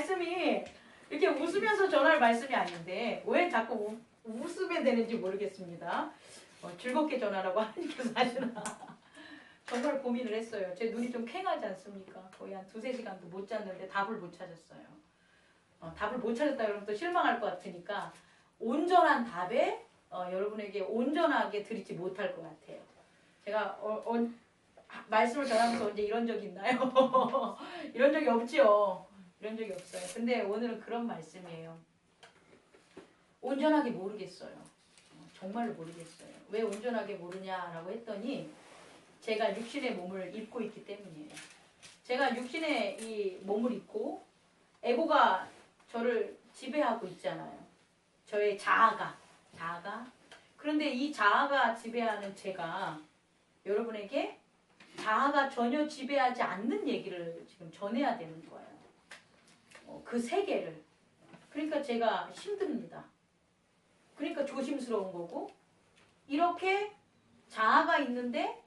말씀이 이렇게 웃으면서 전할 말씀이 아닌데 왜 자꾸 웃으면 되는지 모르겠습니다. 즐겁게 전하라고 하나님께서 하시나. 정말 고민을 했어요. 제 눈이 좀 퀭하지 않습니까? 거의 한 2-3시간도 못 잤는데 답을 못 찾았어요. 답을 못 찾았다 그러면 또 실망할 것 같으니까 온전한 답에 여러분에게 온전하게 드리지 못할 것 같아요. 제가 말씀을 전하면서 언제 이런 적이 있나요? 이런 적이 없죠. 이런 적이 없어요. 근데 오늘은 그런 말씀이에요. 온전하게 모르겠어요. 정말로 모르겠어요. 왜 온전하게 모르냐라고 했더니 제가 육신의 몸을 입고 있기 때문이에요. 제가 육신의 이 몸을 입고 에고가 저를 지배하고 있잖아요. 저의 자아가. 그런데 이 자아가 지배하는 제가 여러분에게 자아가 전혀 지배하지 않는 얘기를 지금 전해야 되는 거예요. 그 세계를. 그러니까 제가 힘듭니다. 그러니까 조심스러운 거고 이렇게 자아가 있는데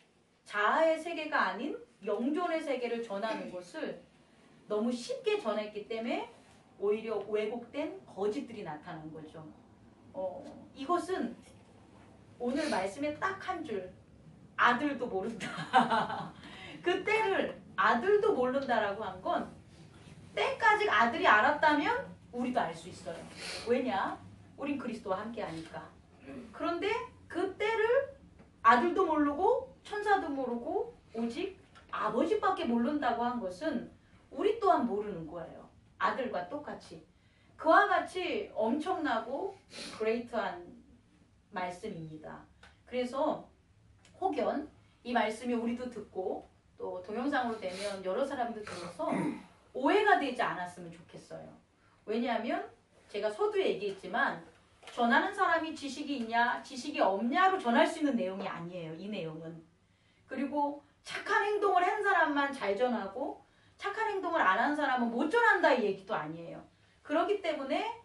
자아의 세계가 아닌 영존의 세계를 전하는 것을 너무 쉽게 전했기 때문에 오히려 왜곡된 거짓들이 나타난 거죠. 이것은 오늘 말씀에 딱 한 줄 아들도 모른다. 그 때를 아들도 모른다라고 한 건 때까지 아들이 알았다면 우리도 알 수 있어요. 왜냐? 우린 그리스도와 함께 하니까. 그런데 그 때를 아들도 모르고 천사도 모르고 오직 아버지밖에 모른다고 한 것은 우리 또한 모르는 거예요. 아들과 똑같이. 그와 같이 엄청나고 그레이트한 말씀입니다. 그래서 혹연 이 말씀이 우리도 듣고 또 동영상으로 되면 여러 사람도 들어서 오해가 되지 않았으면 좋겠어요. 왜냐하면 제가 서두에 얘기했지만 전하는 사람이 지식이 있냐 지식이 없냐로 전할 수 있는 내용이 아니에요. 이 내용은. 그리고 착한 행동을 한 사람만 잘 전하고 착한 행동을 안 한 사람은 못 전한다 이 얘기도 아니에요. 그렇기 때문에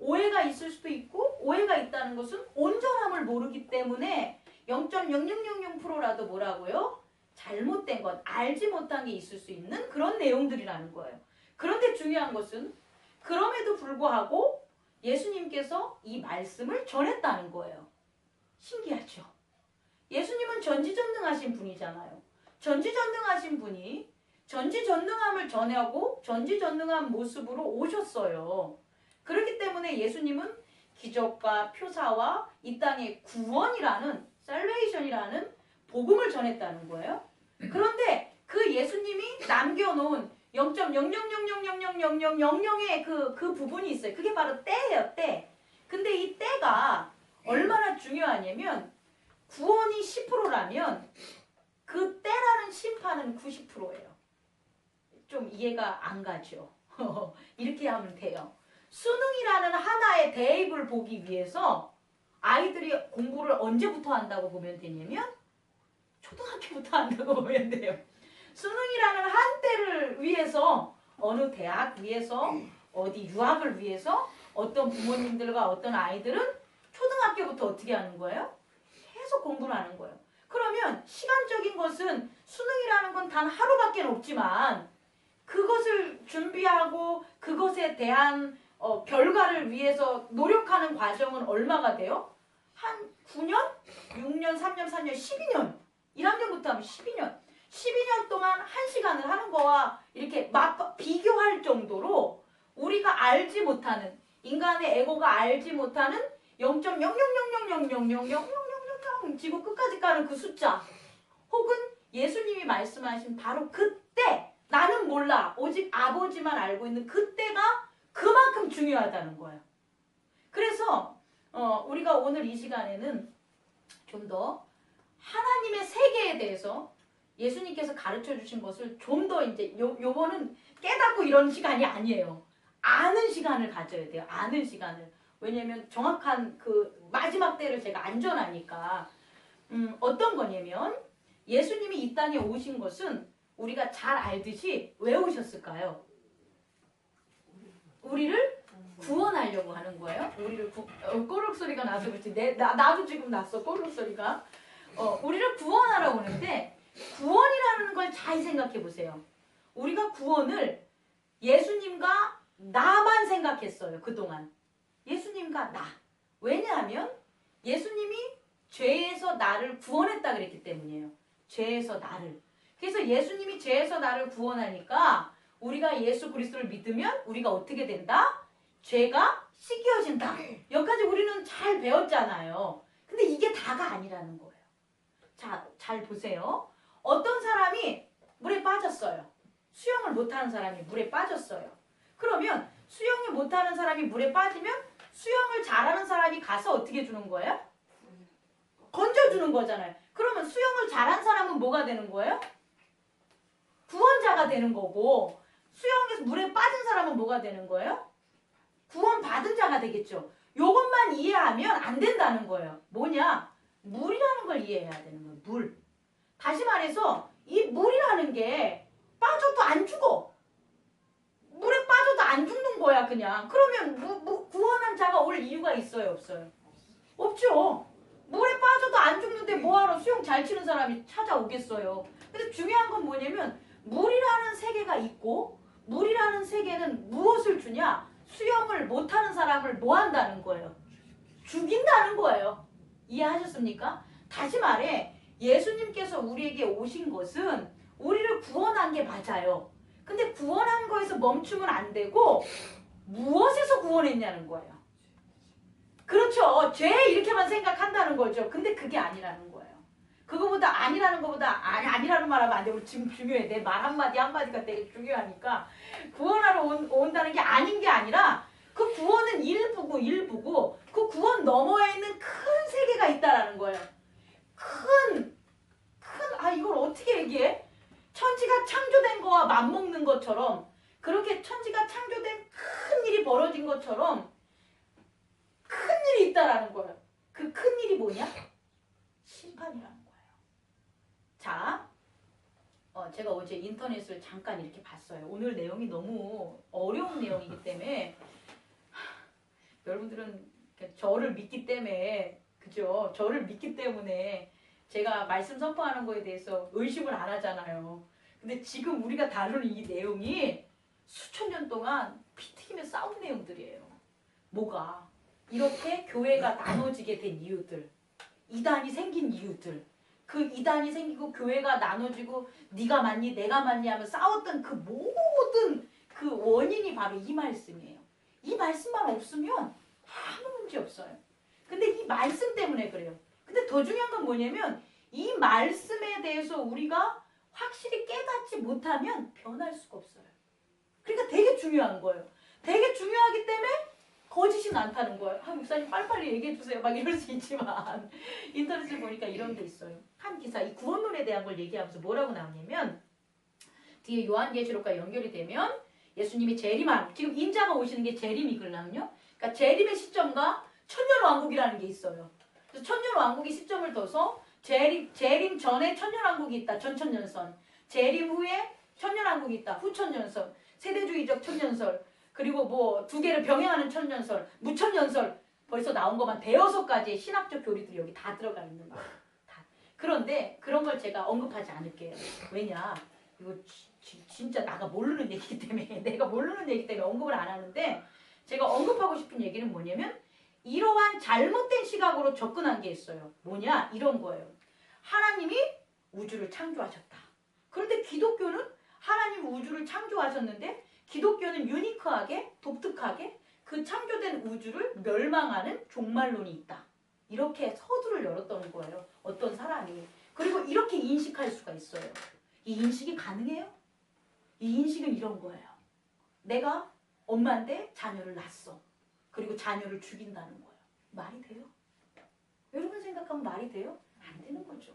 오해가 있을 수도 있고 오해가 있다는 것은 온전함을 모르기 때문에 0.0000%라도 뭐라고요? 잘못된 것, 알지 못한 게 있을 수 있는 그런 내용들이라는 거예요. 그런데 중요한 것은 그럼에도 불구하고 예수님께서 이 말씀을 전했다는 거예요. 신기하죠? 예수님은 전지전능하신 분이잖아요. 전지전능하신 분이 전지전능함을 전하고 전지전능한 모습으로 오셨어요. 그렇기 때문에 예수님은 기적과 표사와 이 땅의 구원이라는 살베이션이라는 복음을 전했다는 거예요. 그런데 그 예수님이 남겨놓은 0.0000000000의 그 부분이 있어요. 그게 바로 때예요, 때. 근데 이 때가 얼마나 중요하냐면 구원이 10%라면 그 때라는 심판은 90%예요. 좀 이해가 안 가죠. 이렇게 하면 돼요. 수능이라는 하나의 대입을 보기 위해서 아이들이 공부를 언제부터 한다고 보면 되냐면 초등학교부터 한다고 보면 돼요. 수능이라는 한 때를 위해서 어느 대학 위해서 어디 유학을 위해서 어떤 부모님들과 어떤 아이들은 초등학교부터 어떻게 하는 거예요? 계속 공부를 하는 거예요. 그러면 시간적인 것은 수능이라는 건 단 하루밖에 없지만 그것을 준비하고 그것에 대한 결과를 위해서 노력하는 과정은 얼마가 돼요? 한 9년? 6년, 3년, 4년, 12년. 1학년부터 하면 12년. 12년 동안 1시간을 하는 거와 이렇게 비교할 정도로 우리가 알지 못하는 인간의 에고가 알지 못하는 0.0000000000 지구 끝까지 가는 그 숫자 혹은 예수님이 말씀하신 바로 그때 나는 몰라 오직 아버지만 알고 있는 그때가 그만큼 중요하다는 거예요. 그래서 우리가 오늘 이 시간에는 좀 더 하나님의 세계에 대해서 예수님께서 가르쳐 주신 것을 좀 더 이제 요거는 깨닫고 이런 시간이 아니에요. 아는 시간을 가져야 돼요. 아는 시간을. 왜냐면 정확한 그 마지막 때를 제가 안전하니까 어떤 거냐면 예수님이 이 땅에 오신 것은 우리가 잘 알듯이 왜 오셨을까요? 우리를 구원하려고 하는 거예요. 우리를 꼬르륵 소리가 나서 그렇지. 나도 지금 났어. 꼬르륵 소리가. 우리를 구원하러 오는데 구원이라는 걸 잘 생각해 보세요. 우리가 구원을 예수님과 나만 생각했어요. 그동안. 예수님과 나. 왜냐하면 예수님이 죄에서 나를 구원했다 그랬기 때문이에요. 죄에서 나를. 그래서 예수님이 죄에서 나를 구원하니까 우리가 예수 그리스도를 믿으면 우리가 어떻게 된다? 죄가 씻겨진다. 여기까지 우리는 잘 배웠잖아요. 근데 이게 다가 아니라는 거예요. 자, 잘 보세요. 어떤 사람이 물에 빠졌어요. 수영을 못하는 사람이 물에 빠졌어요. 그러면 수영을 못하는 사람이 물에 빠지면 수영을 잘하는 사람이 가서 어떻게 해주는 거예요? 건져주는 거잖아요. 그러면 수영을 잘한 사람은 뭐가 되는 거예요? 구원자가 되는 거고, 수영에서 물에 빠진 사람은 뭐가 되는 거예요? 구원받은 자가 되겠죠. 요것만 이해하면 안 된다는 거예요. 뭐냐? 물이라는 걸 이해해야 되는 거예요. 물. 다시 말해서 이 물이라는 게 빠져도 안 죽어. 물에 빠져도 안 죽는 거야 그냥. 그러면 구원한 자가 올 이유가 있어요? 없어요? 없죠. 물에 빠져도 안 죽는데 뭐하러 수영 잘 치는 사람이 찾아오겠어요. 그래서 중요한 건 뭐냐면 물이라는 세계가 있고, 물이라는 세계는 무엇을 주냐? 수영을 못하는 사람을 뭐 한다는 거예요? 죽인다는 거예요. 이해하셨습니까? 다시 말해 예수님께서 우리에게 오신 것은 우리를 구원한 게 맞아요. 근데 구원한 거에서 멈추면 안 되고 무엇에서 구원했냐는 거예요. 그렇죠. 죄 이렇게만 생각한다는 거죠. 근데 그게 아니라는 거예요. 그거보다 아니라는 거보다 아니라는 말하면 안 되고 지금 중요해. 내 말 한마디 한마디가 되게 중요하니까 구원하러 온다는 게 아닌 게 아니라 그 구원은 일부고 그 구원 너머에 있는 큰 세계가 있다라는 거예요. 이걸 어떻게 얘기해? 천지가 창조된 거와 맞먹는 것처럼 그렇게 천지가 창조된 큰 일이 벌어진 것처럼 큰 일이 있다라는 거예요. 그 큰 일이 뭐냐? 심판이라는 거예요. 자, 제가 어제 인터넷을 잠깐 이렇게 봤어요. 오늘 내용이 너무 어려운 내용이기 때문에 여러분들은 저를 믿기 때문에 그죠? 저를 믿기 때문에 제가 말씀 선포하는 거에 대해서 의심을 안 하잖아요. 근데 지금 우리가 다루는 이 내용이 수천 년 동안 피 튀기며 싸운 내용들이에요. 뭐가? 이렇게 교회가 나눠지게 된 이유들, 이단이 생긴 이유들, 그 이단이 생기고 교회가 나눠지고 네가 맞니 내가 맞니 하며 싸웠던 그 모든 그 원인이 바로 이 말씀이에요. 이 말씀만 없으면 아무 문제 없어요. 근데 이 말씀 때문에 그래요. 근데 더 중요한 건 뭐냐면 이 말씀에 대해서 우리가 확실히 깨닫지 못하면 변할 수가 없어요. 그러니까 되게 중요한 거예요. 되게 중요하기 때문에 거짓이 않다는 거예요. 목사님 빨리빨리 얘기해 주세요. 막 이럴 수 있지만 인터넷을 보니까 이런 게 있어요. 한 기사 이 구원론에 대한 걸 얘기하면서 뭐라고 나오냐면 뒤에 요한계시록과 연결이 되면 예수님이 재림한 지금 인자가 오시는 게 재림이거든요. 그러니까 재림의 시점과 천년왕국이라는 게 있어요. 그래서 천년왕국이 시점을 둬서 재림 전에 천년왕국이 있다. 전천년선. 재림 후에 천년왕국이 있다. 후천년선. 세대주의적 천년설. 그리고 뭐 두 개를 병행하는 천년설. 무천년설. 벌써 나온 것만 대여섯 가지의 신학적 교리들이 여기 다 들어가 있는 거예요. 그런데 그런 걸 제가 언급하지 않을게요. 왜냐? 이거 진짜 내가 모르는 얘기기 때문에 언급을 안 하는데 제가 언급하고 싶은 얘기는 뭐냐면 이러한 잘못된 시각으로 접근한 게 있어요. 뭐냐? 이런 거예요. 하나님이 우주를 창조하셨다. 그런데 기독교는 하나님 우주를 창조하셨는데 기독교는 유니크하게 독특하게 그 창조된 우주를 멸망하는 종말론이 있다. 이렇게 서두를 열었던 거예요. 어떤 사람이. 그리고 이렇게 인식할 수가 있어요. 이 인식이 가능해요? 이 인식은 이런 거예요. 내가 엄마인데 자녀를 낳았어. 그리고 자녀를 죽인다는 거예요. 말이 돼요? 여러분 생각하면 말이 돼요? 안 되는 거죠.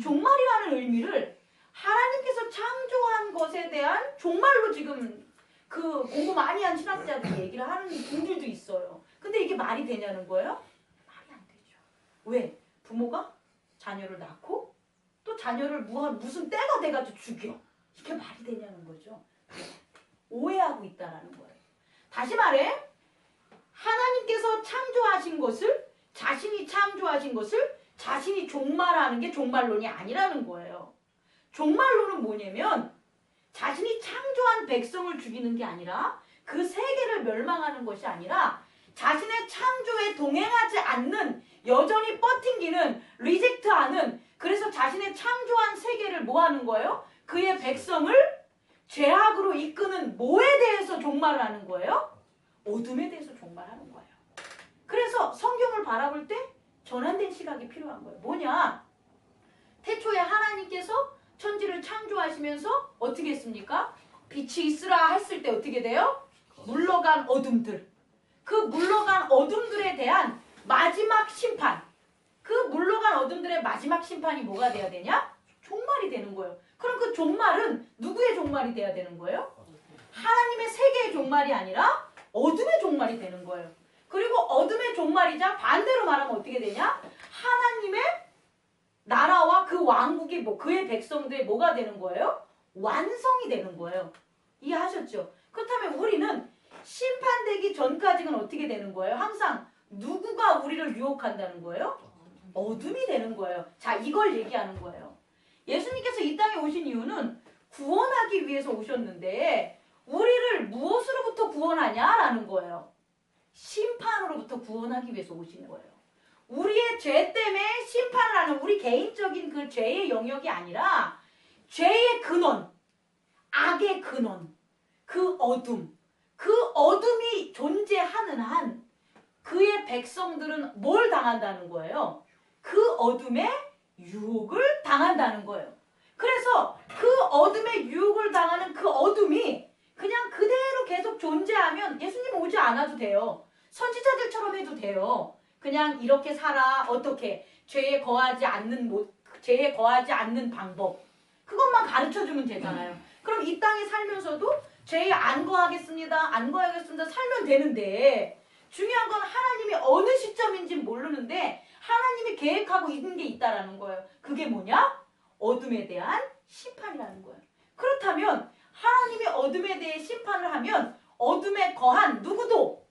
종말이라는 의미를 하나님께서 창조한 것에 대한 종말로 지금 그 공부 많이 한 신학자들이 얘기를 하는 분들도 있어요. 근데 이게 말이 되냐는 거예요? 말이 안 되죠. 왜? 부모가 자녀를 낳고 또 자녀를 무슨 때가 돼가지고 죽여. 이게 말이 되냐는 거죠. 오해하고 있다라는 거예요. 다시 말해 하나님께서 창조하신 것을 자신이 창조하신 것을 자신이 종말하는 게 종말론이 아니라는 거예요. 종말론은 뭐냐면 자신이 창조한 백성을 죽이는 게 아니라 그 세계를 멸망하는 것이 아니라 자신의 창조에 동행하지 않는, 여전히 버팅기는, 리젝트하는, 그래서 자신의 창조한 세계를 뭐 하는 거예요? 그의 백성을 죄악으로 이끄는 뭐에 대해서 종말을 하는 거예요? 어둠에 대해서 종말하는 거예요. 그래서 성경을 바라볼 때 전환된 시각이 필요한 거예요. 뭐냐? 태초에 하나님께서 천지를 창조하시면서 어떻게 했습니까? 빛이 있으라 했을 때 어떻게 돼요? 물러간 어둠들. 그 물러간 어둠들에 대한 마지막 심판. 그 물러간 어둠들의 마지막 심판이 뭐가 돼야 되냐? 종말이 되는 거예요. 그럼 그 종말은 누구의 종말이 돼야 되는 거예요? 하나님의 세계의 종말이 아니라 어둠의 종말이 되는 거예요. 그리고 어둠의 종말이자 반대로 말하면 어떻게 되냐? 하나님의 나라와 그 왕국이 그의 백성들의 뭐가 되는 거예요? 완성이 되는 거예요. 이해하셨죠? 그렇다면 우리는 심판되기 전까지는 어떻게 되는 거예요? 항상 누구가 우리를 유혹한다는 거예요? 어둠이 되는 거예요. 자, 이걸 얘기하는 거예요. 예수님께서 이 땅에 오신 이유는 구원하기 위해서 오셨는데 우리를 무엇으로부터 구원하냐라는 거예요. 심판으로부터 구원하기 위해서 오신 거예요. 우리의 죄 때문에 심판을 하는 우리 개인적인 그 죄의 영역이 아니라 죄의 근원, 악의 근원, 그 어둠이 존재하는 한 그의 백성들은 뭘 당한다는 거예요? 그 어둠의 유혹을 당한다는 거예요. 그래서 그 어둠의 유혹을 당하는 그 어둠이 그냥 그대로 계속 존재하면 예수님 오지 않아도 돼요. 선지자들처럼 해도 돼요. 그냥 이렇게 살아. 어떻게? 죄에 거하지 않는 방법. 그것만 가르쳐주면 되잖아요. 그럼 이 땅에 살면서도 죄에 안 거하겠습니다. 살면 되는데 중요한 건 하나님이 어느 시점인지 모르는데 하나님이 계획하고 있는 게 있다라는 거예요. 그게 뭐냐? 어둠에 대한 심판이라는 거예요. 그렇다면 하나님이 어둠에 대해 심판을 하면 어둠에 거한 누구도,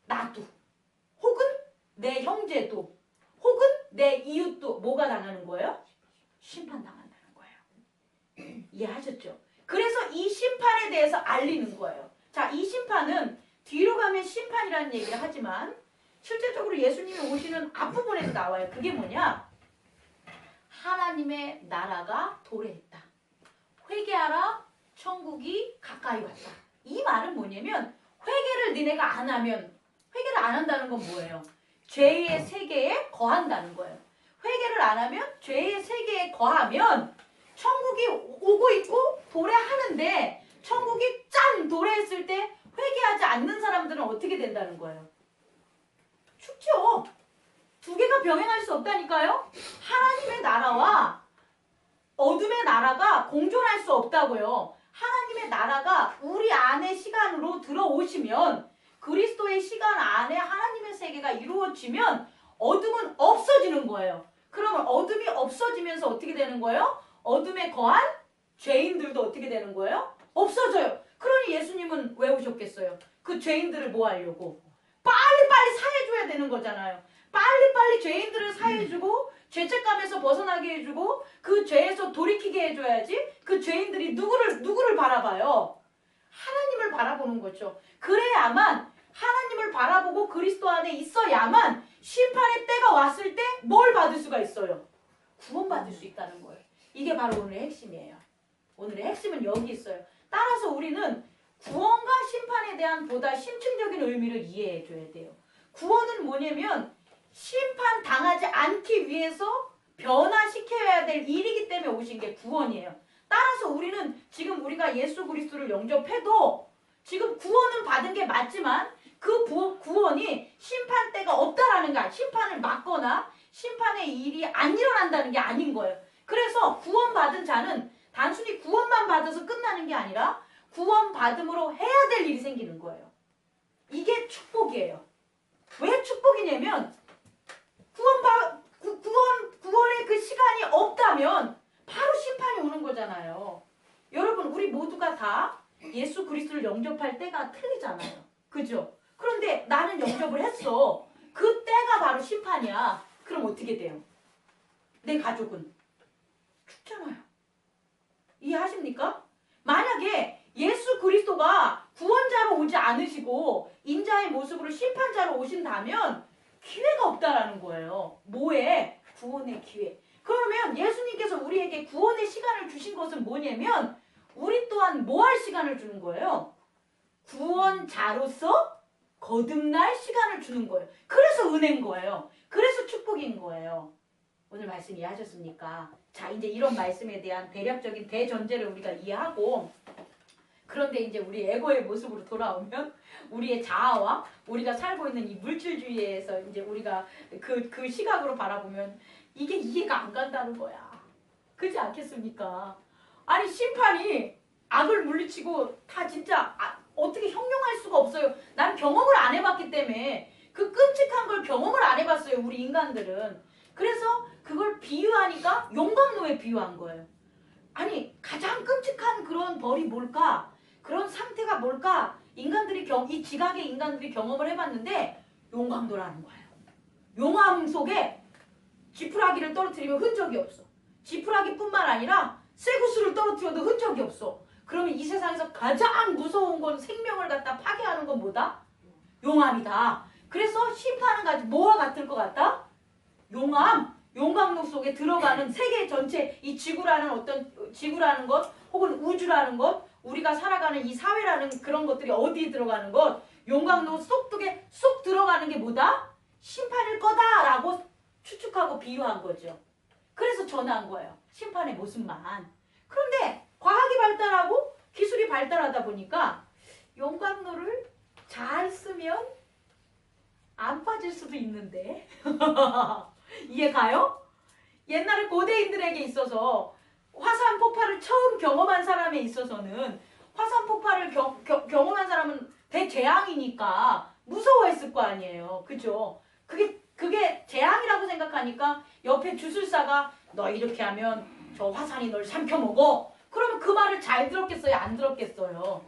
나도, 혹은 내 형제도, 혹은 내 이웃도 뭐가 당하는 거예요? 심판당한다는 거예요. 이해하셨죠? 그래서 이 심판에 대해서 알리는 거예요. 자, 이 심판은 뒤로 가면 심판이라는 얘기를 하지만 실제적으로 예수님이 오시는 앞부분에서 나와요. 그게 뭐냐? 하나님의 나라가 도래했다. 회개하라, 천국이 가까이 왔다. 이 말은 뭐냐면 회개를 니네가 안 하면, 회개를 안 한다는 건 뭐예요? 죄의 세계에 거한다는 거예요. 회개를 안 하면, 죄의 세계에 거하면 천국이 오고 있고 도래하는데 천국이 짠 도래했을 때 회개하지 않는 사람들은 어떻게 된다는 거예요? 죽죠. 두 개가 병행할 수 없다니까요. 하나님의 나라와 어둠의 나라가 공존할 수 없다고요. 하나님의 나라가 우리 안의 시간으로 들어오시면, 그리스도의 시간 안에 하나님의 세계가 이루어지면 어둠은 없어지는 거예요. 그러면 어둠이 없어지면서 어떻게 되는 거예요? 어둠에 거한 죄인들도 어떻게 되는 거예요? 없어져요. 그러니 예수님은 왜 오셨겠어요? 그 죄인들을 뭐 하려고? 빨리빨리 사해줘야 되는 거잖아요. 빨리빨리 죄인들을 사해주고 죄책감에서 벗어나게 해주고 그 죄에서 돌이키게 해줘야지. 그 죄인들이 누구를 바라봐요? 하나님을 바라보는 거죠. 그래야만, 하나님을 바라보고 그리스도 안에 있어야만 심판의 때가 왔을 때 뭘 받을 수가 있어요? 구원받을 수 있다는 거예요. 이게 바로 오늘의 핵심이에요. 오늘의 핵심은 여기 있어요. 따라서 우리는 구원과 심판에 대한 보다 심층적인 의미를 이해해 줘야 돼요. 구원은 뭐냐면 심판 당하지 않기 위해서 변화시켜야 될 일이기 때문에 오신 게 구원이에요. 따라서 우리는 지금 우리가 예수 그리스도를 영접해도 지금 구원은 받은 게 맞지만 그 구원이 심판 때가 없다라는 거, 심판을 막거나 심판의 일이 안 일어난다는 게 아닌 거예요. 그래서 구원받은 자는 단순히 구원만 받아서 끝나는 게 아니라 구원받음으로 해야 될 일이 생기는 거예요. 이게 축복이에요. 왜 축복이냐면 구원의 그 시간이 없다면 바로 심판이 오는 거잖아요. 여러분, 우리 모두가 다 예수 그리스도를 영접할 때가 틀리잖아요. 그죠? 그런데 나는 영접을 했어. 그 때가 바로 심판이야. 그럼 어떻게 돼요? 내 가족은 죽잖아요. 이해하십니까? 만약에 예수 그리스도가 구원자로 오지 않으시고 인자의 모습으로 심판자로 오신다면 기회가 없다라는 거예요. 뭐에? 구원의 기회. 그러면 예수님께서 우리에게 구원의 시간을 주신 것은 뭐냐면 우리 또한 뭐 할 시간을 주는 거예요? 구원자로서 거듭날 시간을 주는 거예요. 그래서 은혜인 거예요. 그래서 축복인 거예요. 오늘 말씀 이해하셨습니까? 자, 이제 이런 말씀에 대한 대략적인 대전제를 우리가 이해하고, 그런데 이제 우리 에고의 모습으로 돌아오면 우리의 자아와 우리가 살고 있는 이 물질주의에서 이제 우리가 그 시각으로 바라보면 이게 이해가 안 간다는 거야. 그렇지 않겠습니까? 아니, 심판이 악을 물리치고 다 진짜 어떻게 형용할 수가 없어요. 난 경험을 안 해봤기 때문에 그 끔찍한 걸 경험을 안 해봤어요. 우리 인간들은. 그래서 그걸 비유하니까 용광로에 비유한 거예요. 아니, 가장 끔찍한 그런 벌이 뭘까? 그런 상태가 뭘까? 인간들이 이 지각의 인간들이 경험을 해봤는데 용광로라는 거예요. 용암 속에 지푸라기를 떨어뜨리면 흔적이 없어. 지푸라기뿐만 아니라 쇠구슬을 떨어뜨려도 흔적이 없어. 그러면 이 세상에서 가장 무서운 건 생명을 갖다 파괴하는 건 뭐다? 용암이다. 그래서 심판은 가지고 뭐와 같을 것 같다? 용광로 속에 들어가는 세계 전체, 이 지구라는 것, 혹은 우주라는 것, 우리가 살아가는 이 사회라는 그런 것들이 어디에 들어가는 것, 용광로 속에 쏙 들어가는 게 뭐다? 심판일 거다라고 추측하고 비유한 거죠. 그래서 전한 거예요. 심판의 모습만. 그런데 과학이 발달하고 기술이 발달하다 보니까 용광로를 잘 쓰면 안 빠질 수도 있는데 이해 가요? 옛날에 고대인들에게 있어서 화산 폭발을 처음 경험한 사람에 있어서는 화산 폭발을 경험한 사람은 대재앙이니까 무서워했을 거 아니에요. 그죠? 그게 재앙이라고 생각하니까 옆에 주술사가 너 이렇게 하면 저 화산이 널 삼켜먹어. 그러면 그 말을 잘 들었겠어요? 안 들었겠어요?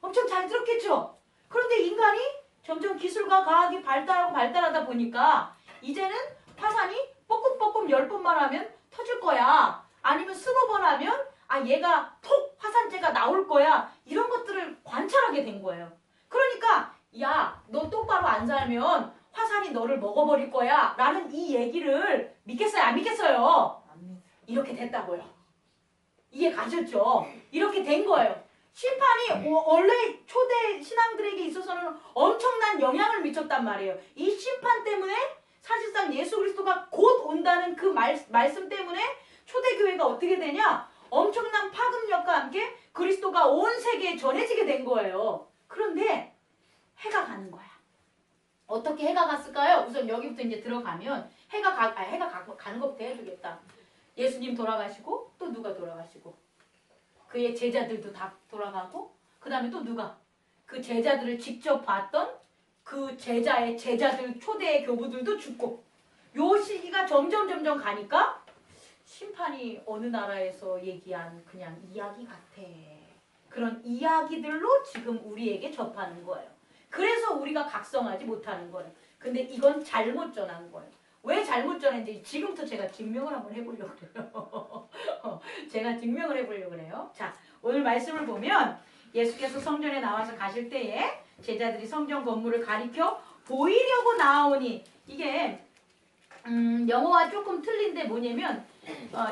엄청 잘 들었겠죠? 그런데 인간이 점점 기술과 과학이 발달하다 보니까 이제는 화산이 뽀끔뽀끔 10번만 하면 터질 거야. 아니면 20번 하면 얘가 톡 화산재가 나올 거야. 이런 것들을 관찰하게 된 거예요. 그러니까 야, 너 똑바로 안 살면 화산이 너를 먹어버릴 거야. 라는 이 얘기를 믿겠어요? 안 믿겠어요? 이렇게 됐다고요. 이해 가셨죠? 이렇게 된 거예요. 심판이 원래 초대 신앙들에게 있어서는 엄청난 영향을 미쳤단 말이에요. 이 심판 때문에 사실상 예수 그리스도가 곧 온다는 그 말씀 때문에 초대교회가 어떻게 되냐? 엄청난 파급력과 함께 그리스도가 온 세계에 전해지게 된 거예요. 그런데 해가 가는 거야. 어떻게 해가 갔을까요? 우선 여기부터 이제 들어가면 해가 가는 것부터 해주겠다. 예수님 돌아가시고 또 누가 돌아가시고 그의 제자들도 다 돌아가고 그 다음에 또 누가 그 제자들을 직접 봤던 그 제자의 제자들 초대의 교부들도 죽고 요 시기가 점점 가니까 심판이 어느 나라에서 얘기한 그냥 이야기 같아. 그런 이야기들로 지금 우리에게 접하는 거예요. 그래서 우리가 각성하지 못하는 거예요. 근데 이건 잘못 전한 거예요. 왜 잘못 전했는지 지금부터 제가 증명을 한번 해보려고 그래요. 제가 증명을 해보려고 그래요. 자, 오늘 말씀을 보면 예수께서 성전에 나와서 가실 때에 제자들이 성전 건물을 가리켜 보이려고 나오니 이게 영어와 조금 틀린데 뭐냐면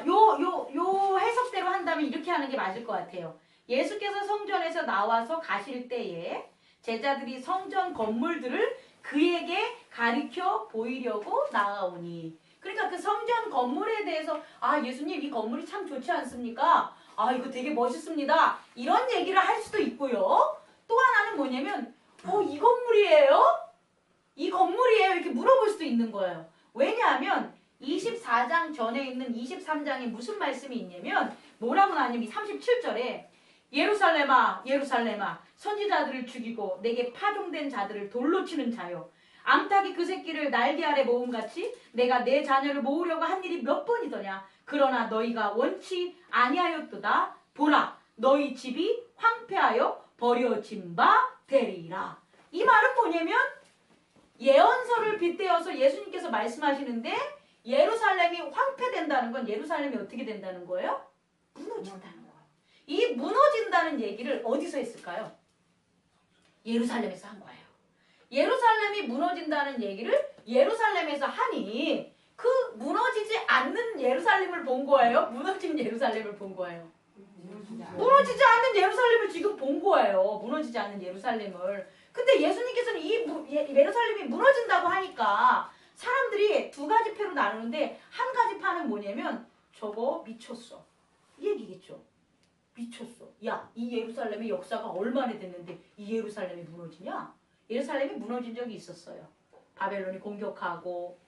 요 해석대로 한다면 이렇게 하는 게 맞을 것 같아요. 예수께서 성전에서 나와서 가실 때에 제자들이 성전 건물들을 그에게 가리켜 보이려고 나아오니. 그러니까 그 성전 건물에 대해서 예수님 이 건물이 참 좋지 않습니까? 이거 되게 멋있습니다. 이런 얘기를 할 수도 있고요. 또 하나는 뭐냐면 이 건물이에요? 이 건물이에요? 이렇게 물어볼 수도 있는 거예요. 왜냐하면 24장 전에 있는 23장에 무슨 말씀이 있냐면 뭐라고 나왔냐면 37절에 예루살렘아 예루살렘아 선지자들을 죽이고 내게 파종된 자들을 돌로 치는 자요 암탉이 그 새끼를 날개 아래 모음같이 내가 내 자녀를 모으려고 한 일이 몇 번이더냐. 그러나 너희가 원치 아니하였도다. 보라 너희 집이 황폐하여 버려진 바 되리라. 이 말은 뭐냐면 예언서를 빗대어서 예수님께서 말씀하시는데 예루살렘이 황폐된다는 건 예루살렘이 어떻게 된다는 거예요? 무너진다는 거예요. 이 무너진다는 얘기를 어디서 했을까요? 예루살렘에서 한 거예요. 예루살렘이 무너진다는 얘기를 예루살렘에서 하니 그 무너지지 않는 예루살렘을 본 거예요? 무너진 예루살렘을 본 거예요? 무너지지 않는 예루살렘을 지금 본 거예요. 무너지지 않는 예루살렘을. 근데 예수님께서는 이 예루살렘이 무너진다고 하니까 사람들이 두 가지 패로 나누는데 한 가지 파는 뭐냐면 저거 미쳤어. 이 얘기겠죠. 미쳤어. 야, 이 예루살렘의 역사가 얼마나 됐는데 이 예루살렘이 무너지냐? 예루살렘이 무너진 적이 있었어요. 바벨론이 공격하고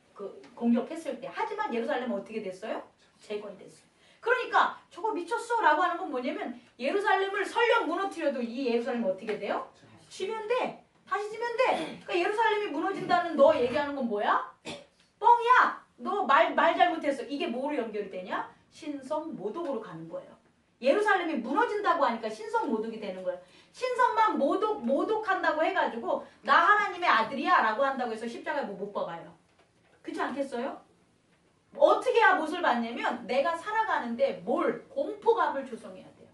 공격했을 때. 하지만 예루살렘은 어떻게 됐어요? 재건됐어요. 그러니까 저거 미쳤어 라고 하는 건 뭐냐면 예루살렘을 설령 무너뜨려도 이 예루살렘이 어떻게 돼요? 지면 돼. 다시 지면 돼. 그러니까 예루살렘이 무너진다는 너 얘기하는 건 뭐야? 뻥이야. 너 말 잘못했어. 이게 뭐로 연결이 되냐? 신성 모독으로 가는 거예요. 예루살렘이 무너진다고 하니까 신성 모독이 되는 거예요. 신성만 모독한다고 해가지고 나 하나님의 아들이야 라고 한다고 해서 십자가에 못 박아요. 그렇지 않겠어요? 어떻게 해야 못을 받냐면 내가 살아가는데 공포감을 조성해야 돼요.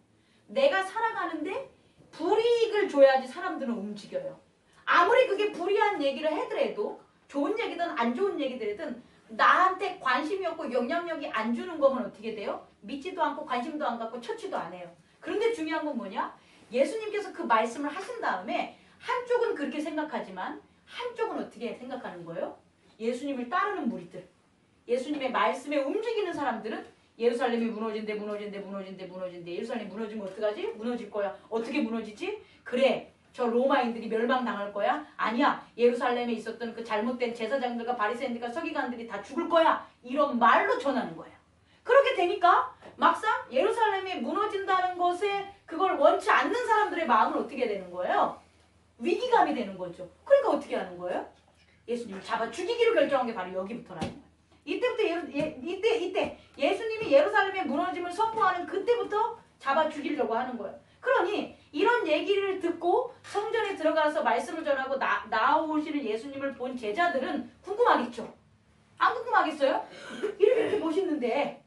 내가 살아가는데 불이익을 줘야지 사람들은 움직여요. 아무리 그게 불이한 얘기를 해더라도 좋은 얘기든 안 좋은 얘기들이든 나한테 관심이 없고 영향력이 안 주는 거면 어떻게 돼요? 믿지도 않고 관심도 안 갖고 처치도 안 해요. 그런데 중요한 건 뭐냐? 예수님께서 그 말씀을 하신 다음에 한쪽은 그렇게 생각하지만 한쪽은 어떻게 생각하는 거예요? 예수님을 따르는 무리들, 예수님의 말씀에 움직이는 사람들은 예루살렘이 무너진대 예루살렘이 무너지면 어떡하지? 무너질 거야. 어떻게 무너지지? 그래, 저 로마인들이 멸망당할 거야? 아니야, 예루살렘에 있었던 그 잘못된 제사장들과 바리새인들과 서기관들이 다 죽을 거야. 이런 말로 전하는 거예요. 그렇게 되니까 막상 예루살렘이 무너진다는 것에 그걸 원치 않는 사람들의 마음은 어떻게 되는 거예요? 위기감이 되는 거죠. 그러니까 어떻게 하는 거예요? 예수님을 잡아 죽이기로 결정한 게 바로 여기부터라는 거예요. 이때 예수님이 예루살렘의 무너짐을 선포하는 그때부터 잡아 죽이려고 하는 거예요. 그러니 이런 얘기를 듣고 성전에 들어가서 말씀을 전하고 나오시는 예수님을 본 제자들은 궁금하겠죠. 안 궁금하겠어요? 이렇게 멋있는데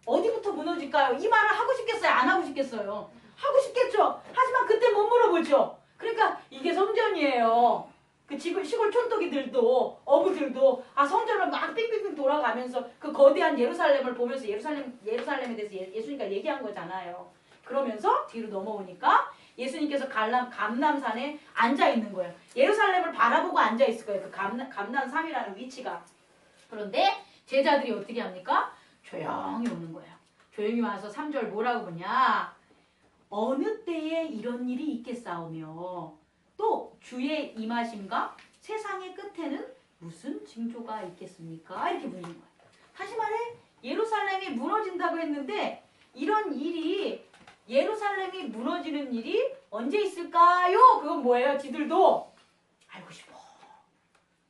어디부터 무너질까요? 이 말을 하고 싶겠어요? 안 하고 싶겠어요? 하고 싶겠죠. 하지만 그때 못 물어보죠. 그러니까 이게 성전이에요. 그 시골 촌떡이들도 어부들도 성전을 막 빙빙빙 돌아가면서 그 거대한 예루살렘을 보면서 예루살렘에 대해서 예수님과 얘기한 거잖아요. 그러면서 뒤로 넘어오니까 예수님께서 감람산에 앉아 있는 거예요. 예루살렘을 바라보고 앉아 있을 거예요. 그 감람산이라는 위치가. 그런데 제자들이 어떻게 합니까? 조용히 오는 거예요. 조용히 와서 3절 뭐라고 보냐? 어느 때에 이런 일이 있겠사오며 또 주의 임하심과 세상의 끝에는 무슨 징조가 있겠습니까? 이렇게 묻는 거예요. 다시 말해 예루살렘이 무너진다고 했는데 이런 일이 예루살렘이 무너지는 일이 언제 있을까요? 그건 뭐예요? 지들도 알고 싶어.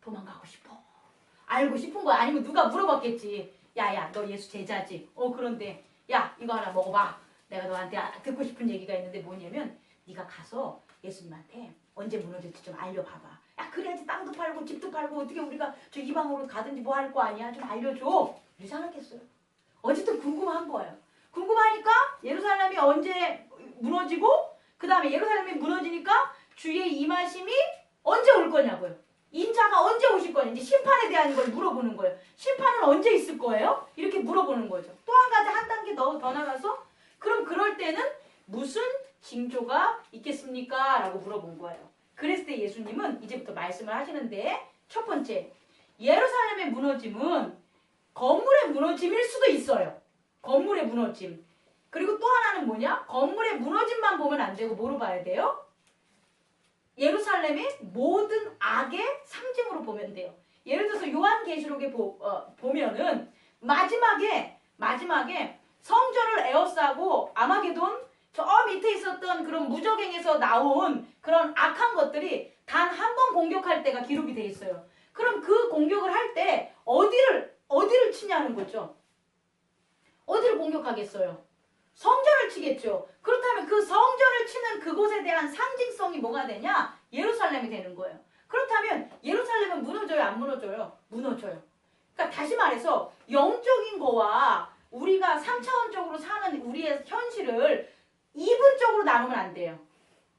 도망가고 싶어. 알고 싶은 거야. 아니면 누가 물어봤겠지. 야야 너 예수 제자지. 그런데 야 이거 하나 먹어봐. 내가 너한테 듣고 싶은 얘기가 있는데 뭐냐면 네가 가서 예수님한테 언제 무너질지 좀 알려봐봐. 야 그래야지 땅도 팔고 집도 팔고 어떻게 우리가 저 이방으로 가든지 뭐 할 거 아니야. 좀 알려줘. 이상하겠어요. 어쨌든 궁금한 거예요. 궁금하니까 예루살렘이 언제 무너지고 그 다음에 예루살렘이 무너지니까 주의 임하심이 언제 올 거냐고요. 인자가 언제 오실 거냐. 이제 심판에 대한 걸 물어보는 거예요. 심판은 언제 있을 거예요? 이렇게 물어보는 거죠. 또 한 가지 한 단계 더 나가서 그럼 그럴 때는 무슨 징조가 있겠습니까? 라고 물어본 거예요. 그랬을 때 예수님은 이제부터 말씀을 하시는데 첫 번째, 예루살렘의 무너짐은 건물의 무너짐일 수도 있어요. 건물의 무너짐. 그리고 또 하나는 뭐냐? 건물의 무너짐만 보면 안 되고 뭐로 봐야 돼요? 예루살렘의 모든 악의 상징으로 보면 돼요. 예를 들어서 요한계시록에 보면은 마지막에 성전을 에워싸고 아마게돈 저 밑에 있었던 그런 무적행에서 나온 그런 악한 것들이 단 한 번 공격할 때가 기록이 돼 있어요. 그럼 그 공격을 할 때 어디를 치냐는 거죠. 어디를 공격하겠어요? 성전을 치겠죠. 그렇다면 그 성전을 치는 그곳에 대한 상징성이 뭐가 되냐? 예루살렘이 되는 거예요. 그렇다면 예루살렘은 무너져요? 안 무너져요? 무너져요. 그러니까 다시 말해서 영적인 거와 우리가 3차원적으로 사는 우리의 현실을 이분적으로 나누면 안 돼요.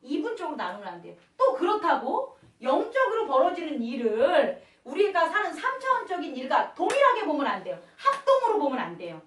2분 쪽으로 나누면 안 돼요. 또 그렇다고 영적으로 벌어지는 일을 우리가 사는 3차원적인 일과 동일하게 보면 안 돼요. 합동으로 보면 안 돼요.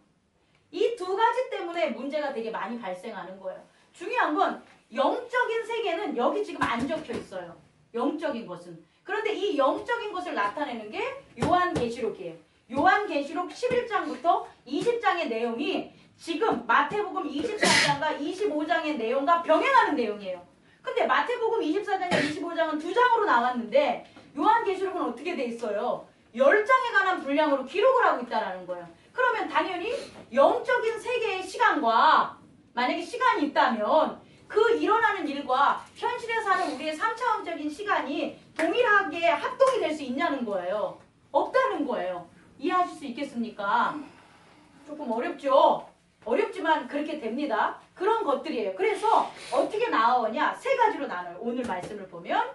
이 두 가지 때문에 문제가 되게 많이 발생하는 거예요. 중요한 건 영적인 세계는 여기 지금 안 적혀 있어요. 영적인 것은. 그런데 이 영적인 것을 나타내는 게 요한계시록이에요. 요한계시록 11장부터 20장의 내용이 지금 마태복음 24장과 25장의 내용과 병행하는 내용이에요. 근데 마태복음 24장과 25장은 두 장으로 나왔는데 요한계시록은 어떻게 돼 있어요? 10장에 관한 분량으로 기록을 하고 있다는 거예요. 그러면 당연히 영적인 세계의 시간과 만약에 시간이 있다면 그 일어나는 일과 현실에 사는 우리의 3차원적인 시간이 동일하게 합동이 될 수 있냐는 거예요. 없다는 거예요. 이해하실 수 있겠습니까? 조금 어렵죠? 어렵지만 그렇게 됩니다. 그런 것들이에요. 그래서 어떻게 나오냐? 세 가지로 나눠요. 오늘 말씀을 보면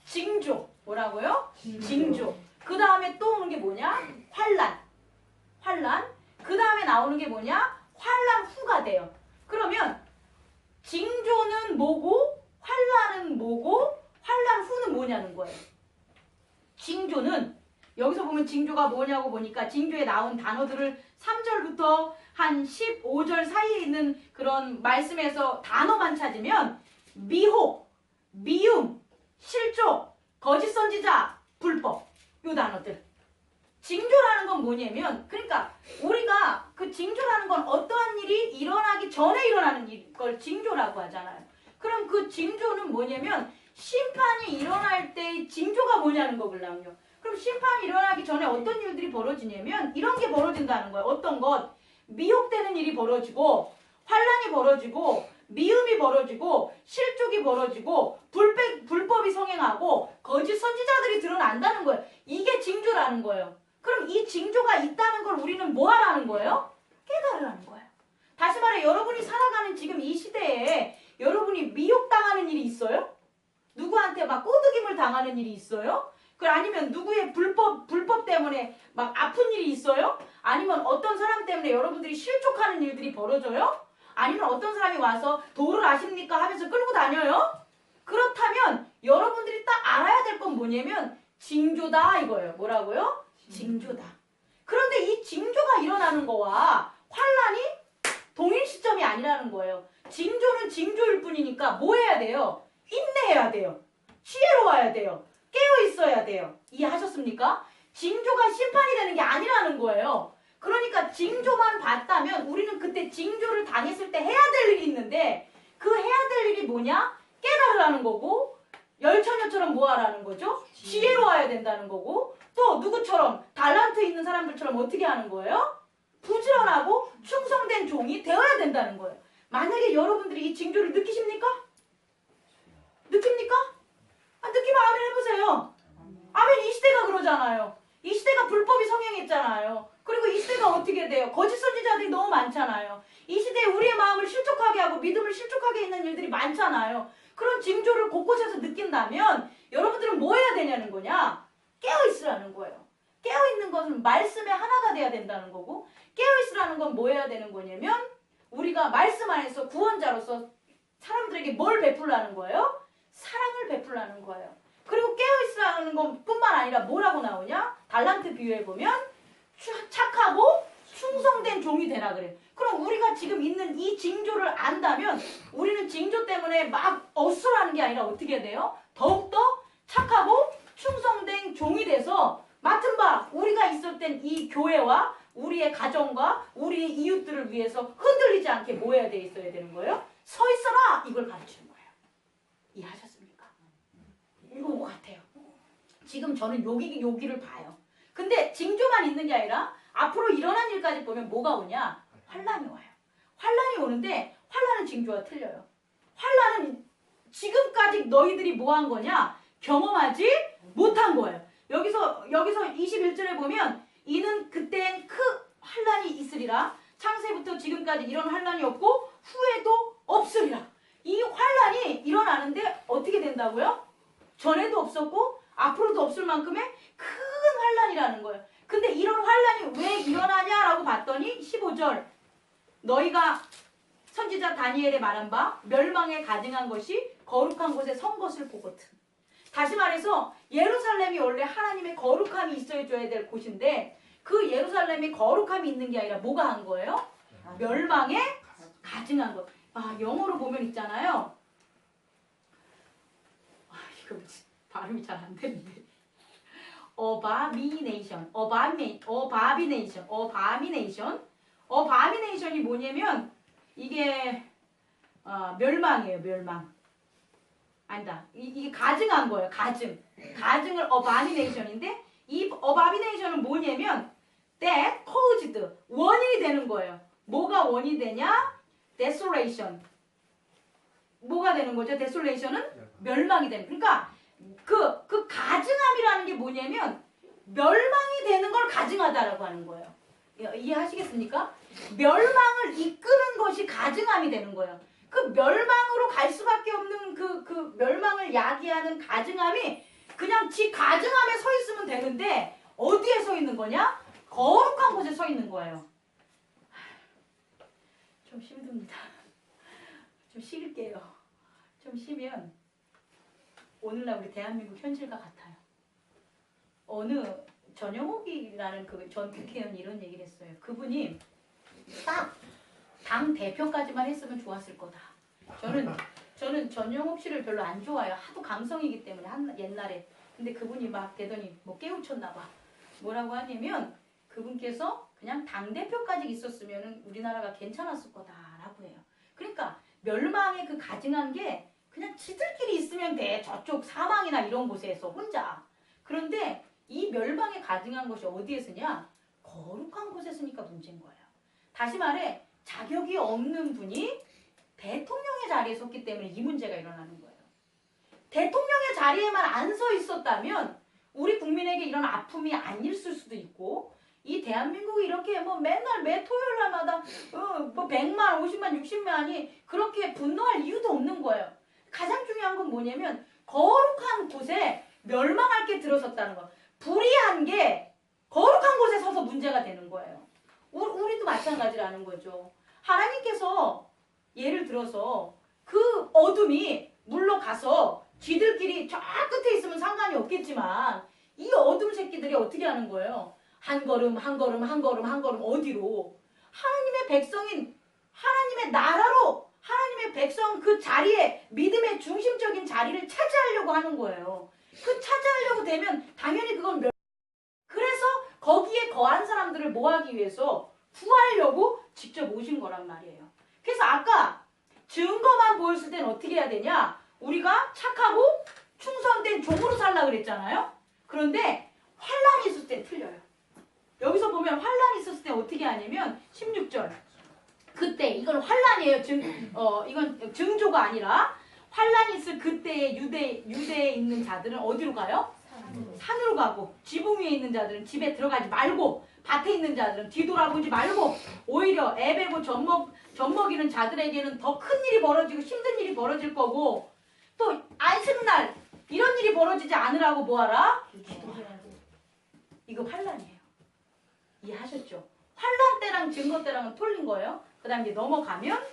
징조. 뭐라고요? 징조. 그 다음에 또 오는 게 뭐냐? 환란. 환란. 그 다음에 나오는 게 뭐냐? 환란 후가 돼요. 그러면 징조는 뭐고 환란은 뭐고 환란 후는 뭐냐는 거예요. 징조는 여기서 보면 징조가 뭐냐고 보니까 징조에 나온 단어들을 3절부터 한 15절 사이에 있는 그런 말씀에서 단어만 찾으면 미혹, 미움, 실족, 거짓 선지자, 불법 요 단어들. 징조라는 건 뭐냐면 그러니까 우리가 그 징조라는 건 어떠한 일이 일어나기 전에 일어나는 걸 징조라고 하잖아요. 그럼 그 징조는 뭐냐면 심판이 일어날 때의 징조가 뭐냐는 거거든요. 그럼 심판이 일어나기 전에 어떤 일들이 벌어지냐면 이런 게 벌어진다는 거예요. 어떤 것? 미혹되는 일이 벌어지고 환란이 벌어지고 미움이 벌어지고 실족이 벌어지고 불법이 성행하고 거짓 선지자들이 드러난다는 거예요. 이게 징조라는 거예요. 그럼 이 징조가 있다는 걸 우리는 뭐 하라는 거예요? 깨달으라는 거예요. 다시 말해 여러분이 살아가는 지금 이 시대에 여러분이 미혹당하는 일이 있어요? 누구한테 막 꼬드김을 당하는 일이 있어요? 아니면 누구의 불법 때문에 막 아픈 일이 있어요? 아니면 어떤 사람 때문에 여러분들이 실족하는 일들이 벌어져요? 아니면 어떤 사람이 와서 도를 아십니까? 하면서 끌고 다녀요? 그렇다면 여러분들이 딱 알아야 될 건 뭐냐면 징조다 이거예요. 뭐라고요? 징조다. 그런데 이 징조가 일어나는 거와 환란이 동일 시점이 아니라는 거예요. 징조는 징조일 뿐이니까 뭐 해야 돼요? 인내해야 돼요. 지혜로워야 돼요. 깨어 있어야 돼요. 이해하셨습니까? 징조가 심판이 되는 게 아니라는 거예요. 그러니까 징조만 봤다면 우리는 그때 징조를 당했을 때 해야 될 일이 있는데 그 해야 될 일이 뭐냐? 깨달으라는 거고 열처녀처럼 뭐 하라는 거죠? 지혜로워야 된다는 거고 또 누구처럼 달란트 있는 사람들처럼 어떻게 하는 거예요? 부지런하고 충성된 종이 되어야 된다는 거예요. 만약에 여러분들이 이 징조를 느끼십니까? 느낍니까? 느끼면 아멘 해보세요. 아멘. 이 시대가 그러잖아요. 이 시대가 불법이 성행했잖아요. 그리고 이 시대가 어떻게 돼요? 거짓 선지자들이 너무 많잖아요. 이 시대에 우리의 마음을 실족하게 하고 믿음을 실족하게 있는 일들이 많잖아요. 그런 징조를 곳곳에서 느낀다면 여러분들은 뭐 해야 되냐는 거냐? 깨어있으라는 거예요. 깨어있는 것은 말씀의 하나가 돼야 된다는 거고 깨어있으라는 건 뭐 해야 되는 거냐면 우리가 말씀 안에서 구원자로서 사람들에게 뭘 베풀라는 거예요? 사랑을 베풀라는 거예요. 그리고 깨어있으라는 것뿐만 아니라 뭐라고 나오냐? 달란트 비유에 보면 착하고 충성된 종이 되라 그래. 그럼 우리가 지금 있는 이 징조를 안다면 우리는 징조 때문에 막 어수라는 게 아니라 어떻게 돼요? 더욱더 착하고 충성된 종이 돼서 맡은 바 우리가 있을 땐 이 교회와 우리의 가정과 우리의 이웃들을 위해서 흔들리지 않게 뭐 해야 돼 있어야 되는 거예요? 서 있어라! 이걸 가르치는 거예요. 이해하셨습니까? 이거 같아요. 지금 저는 여기를 봐요. 근데 징조만 있는 게 아니라 앞으로 일어난 일까지 보면 뭐가 오냐? 환란이 와요. 환란이 오는데 환란은 징조와 틀려요. 환란은 지금까지 너희들이 뭐 한 거냐? 경험하지 못한 거예요. 여기서 21절에 보면 이는 그때엔 환란이 있으리라. 창세부터 지금까지 이런 환란이 없고 후에도 없으리라. 이 환란이 일어나는데 어떻게 된다고요? 전에도 없었고 앞으로도 없을 만큼의 큰 환란이라는 거예요. 근데 이런 환란이 왜 일어나냐라고 봤더니 15절 너희가 선지자 다니엘에 말한 바 멸망에 가증한 것이 거룩한 곳에 선 것을 보거든. 다시 말해서 예루살렘이 원래 하나님의 거룩함이 있어줘야 될 곳인데 그 예루살렘이 거룩함이 있는 게 아니라 뭐가 한 거예요? 멸망에 가증한 것. 아, 영어로 보면 있잖아요. 아, 이거 발음이 잘 안 되는데. abomination, abomination, abomination. abomination이 뭐냐면 이게 멸망이에요, 멸망. 아니다. 이게 가증한 거예요, 가증. 가증을 abomination인데 이 abomination은 뭐냐면 that caused, 원인이 되는 거예요. 뭐가 원인이 되냐? desolation. 뭐가 되는 거죠? desolation은 멸망이 되는. 그러니까 그 가증함이라는 게 뭐냐면 멸망이 되는 걸 가증하다라고 하는 거예요. 이해하시겠습니까? 멸망을 이끄는 것이 가증함이 되는 거예요. 그 멸망으로 갈 수밖에 없는 그 멸망을 야기하는 가증함이 그냥 지 가증함에 서 있으면 되는데 어디에 서 있는 거냐? 거룩한 곳에 서 있는 거예요. 좀 힘듭니다. 좀 쉴게요. 좀 쉬면 오늘날 우리 대한민국 현실과 같아요. 어느 전영옥이라는 그 전 국회의원이 이런 얘기를 했어요. 그분이 딱 당 대표까지만 했으면 좋았을 거다. 저는 전영옥 씨를 별로 안 좋아해요. 하도 감성이기 때문에 옛날에. 근데 그분이 막 되더니 뭐 깨우쳤나 봐. 뭐라고 하냐면 그분께서 그냥 당 대표까지 있었으면 우리나라가 괜찮았을 거다라고 해요. 그러니까 멸망의 그 가증한 게 그냥 지들끼리 있으면 돼. 저쪽 사망이나 이런 곳에서 혼자. 그런데 이 멸망에 가증한 것이 어디에서냐? 거룩한 곳에서니까 문제인 거예요. 다시 말해 자격이 없는 분이 대통령의 자리에 섰기 때문에 이 문제가 일어나는 거예요. 대통령의 자리에만 안 서 있었다면 우리 국민에게 이런 아픔이 안 있을 수도 있고 이 대한민국이 이렇게 뭐 맨날 매 토요일 날마다 뭐 100만, 50만, 60만이 그렇게 분노할 이유도 없는 거예요. 가장 중요한 건 뭐냐면 거룩한 곳에 멸망할 게 들어섰다는 거. 불의한 게 거룩한 곳에 서서 문제가 되는 거예요. 우리도 마찬가지라는 거죠. 하나님께서 예를 들어서 그 어둠이 물러가서 쥐들끼리 저 끝에 있으면 상관이 없겠지만 이 어둠 새끼들이 어떻게 하는 거예요? 한 걸음 한 걸음 한 걸음 한 걸음 어디로? 하나님의 백성인 하나님의 나라로 하나님의 백성 그 자리에 믿음의 중심적인 자리를 차지하려고 하는 거예요. 그 차지하려고 되면 당연히 그건 그래서 거기에 거한 사람들을 모으기 위해서 구하려고 직접 오신 거란 말이에요. 그래서 아까 증거만 보였을 때는 어떻게 해야 되냐? 우리가 착하고 충성된 종으로 살라 그랬잖아요. 그런데 환란이 있을 때 틀려요. 여기서 보면 환란이 있었을 때 어떻게 하냐면 16절 그때 이건 환란이에요. 이건 증조가 아니라 환란이 있을 그때에 유대에 있는 자들은 어디로 가요? 산으로 가고 지붕 위에 있는 자들은 집에 들어가지 말고 밭에 있는 자들은 뒤돌아보지 말고 오히려 애베고 젖먹이는 자들에게는 더 큰 일이 벌어지고 힘든 일이 벌어질 거고 또 안식날 이런 일이 벌어지지 않으라고 뭐하라? 이거 환란이에요. 이해하셨죠? 환란 때랑 증거 때랑은 틀린 거예요. 그 다음에 넘어가면